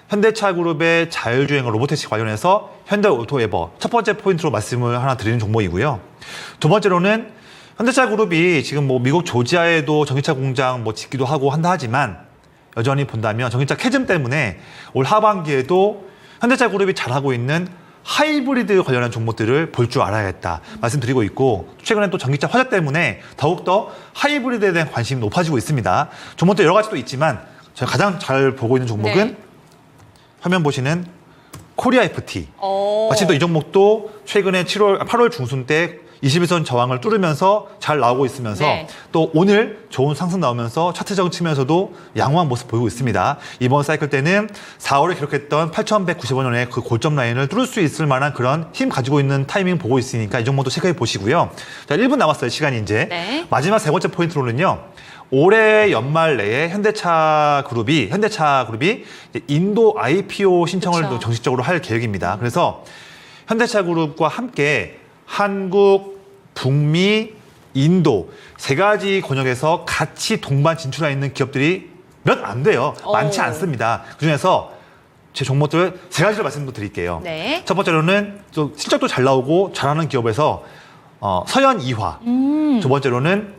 현대차 그룹의 자율주행 로보택시 관련해서 현대오토에버 첫 번째 포인트로 말씀을 하나 드리는 종목이고요. 두 번째로는 현대차 그룹이 지금 뭐 미국 조지아에도 전기차 공장 뭐 짓기도 하고 한다 하지만 여전히 본다면 전기차 캐즘 때문에 올 하반기에도 현대차 그룹이 잘하고 있는 하이브리드 관련한 종목들을 볼 줄 알아야겠다 말씀드리고 있고 최근에 또 전기차 화재 때문에 더욱더 하이브리드에 대한 관심이 높아지고 있습니다. 종목들 여러 가지 또 있지만 제가 가장 잘 보고 있는 종목은 네. 화면 보시는 코리아 FT. 마침 또 이 종목도 최근에 8월 중순 때 21선 저항을 뚫으면서 잘 나오고 있으면서 네. 또 오늘 좋은 상승 나오면서 차트적 측면에서도 양호한 모습 보이고 있습니다. 이번 사이클 때는 4월에 기록했던 8,190원의 그 고점 라인을 뚫을 수 있을 만한 그런 힘 가지고 있는 타이밍 보고 있으니까 이 종목도 체크해 보시고요. 자, 1분 남았어요. 시간이 이제. 네. 마지막 세 번째 포인트로는요. 올해 연말 내에 현대차 그룹이 이제 인도 IPO 신청을 그쵸. 또 정식적으로 할 계획입니다. 그래서 현대차 그룹과 함께 한국, 북미, 인도 세 가지 권역에서 같이 동반 진출해 있는 기업들이 몇 안 돼요. 많지 오. 않습니다. 그중에서 제 종목들 세 가지를 말씀드릴게요. 네. 첫 번째로는 또 실적도 잘 나오고 잘하는 기업에서 서현 이화, 두 번째로는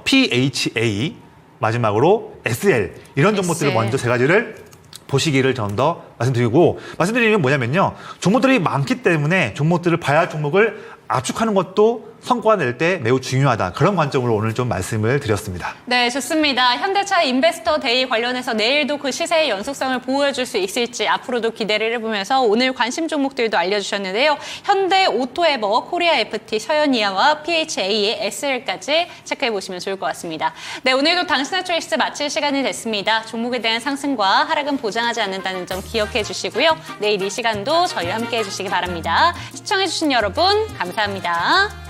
PHA, 마지막으로 SL 이런 종목들을 SL. 먼저 세 가지를 보시기를 전 더 말씀드리면 뭐냐면요. 종목들이 많기 때문에 종목들을 봐야 할 종목을 압축하는 것도 성과 낼 때 매우 중요하다. 그런 관점으로 오늘 좀 말씀을 드렸습니다. 네, 좋습니다. 현대차 인베스터 데이 관련해서 내일도 그 시세의 연속성을 보여줄 수 있을지 앞으로도 기대를 해보면서 오늘 관심 종목들도 알려주셨는데요. 현대 오토에버, 코리아 FT, 서현이아와 PHA의 SL까지 체크해보시면 좋을 것 같습니다. 네, 오늘도 당신의 초이스 마칠 시간이 됐습니다. 종목에 대한 상승과 하락은 보장하지 않는다는 점 기억해 주시고요. 내일 이 시간도 저희와 함께 해주시기 바랍니다. 시청해주신 여러분, 감사합니다.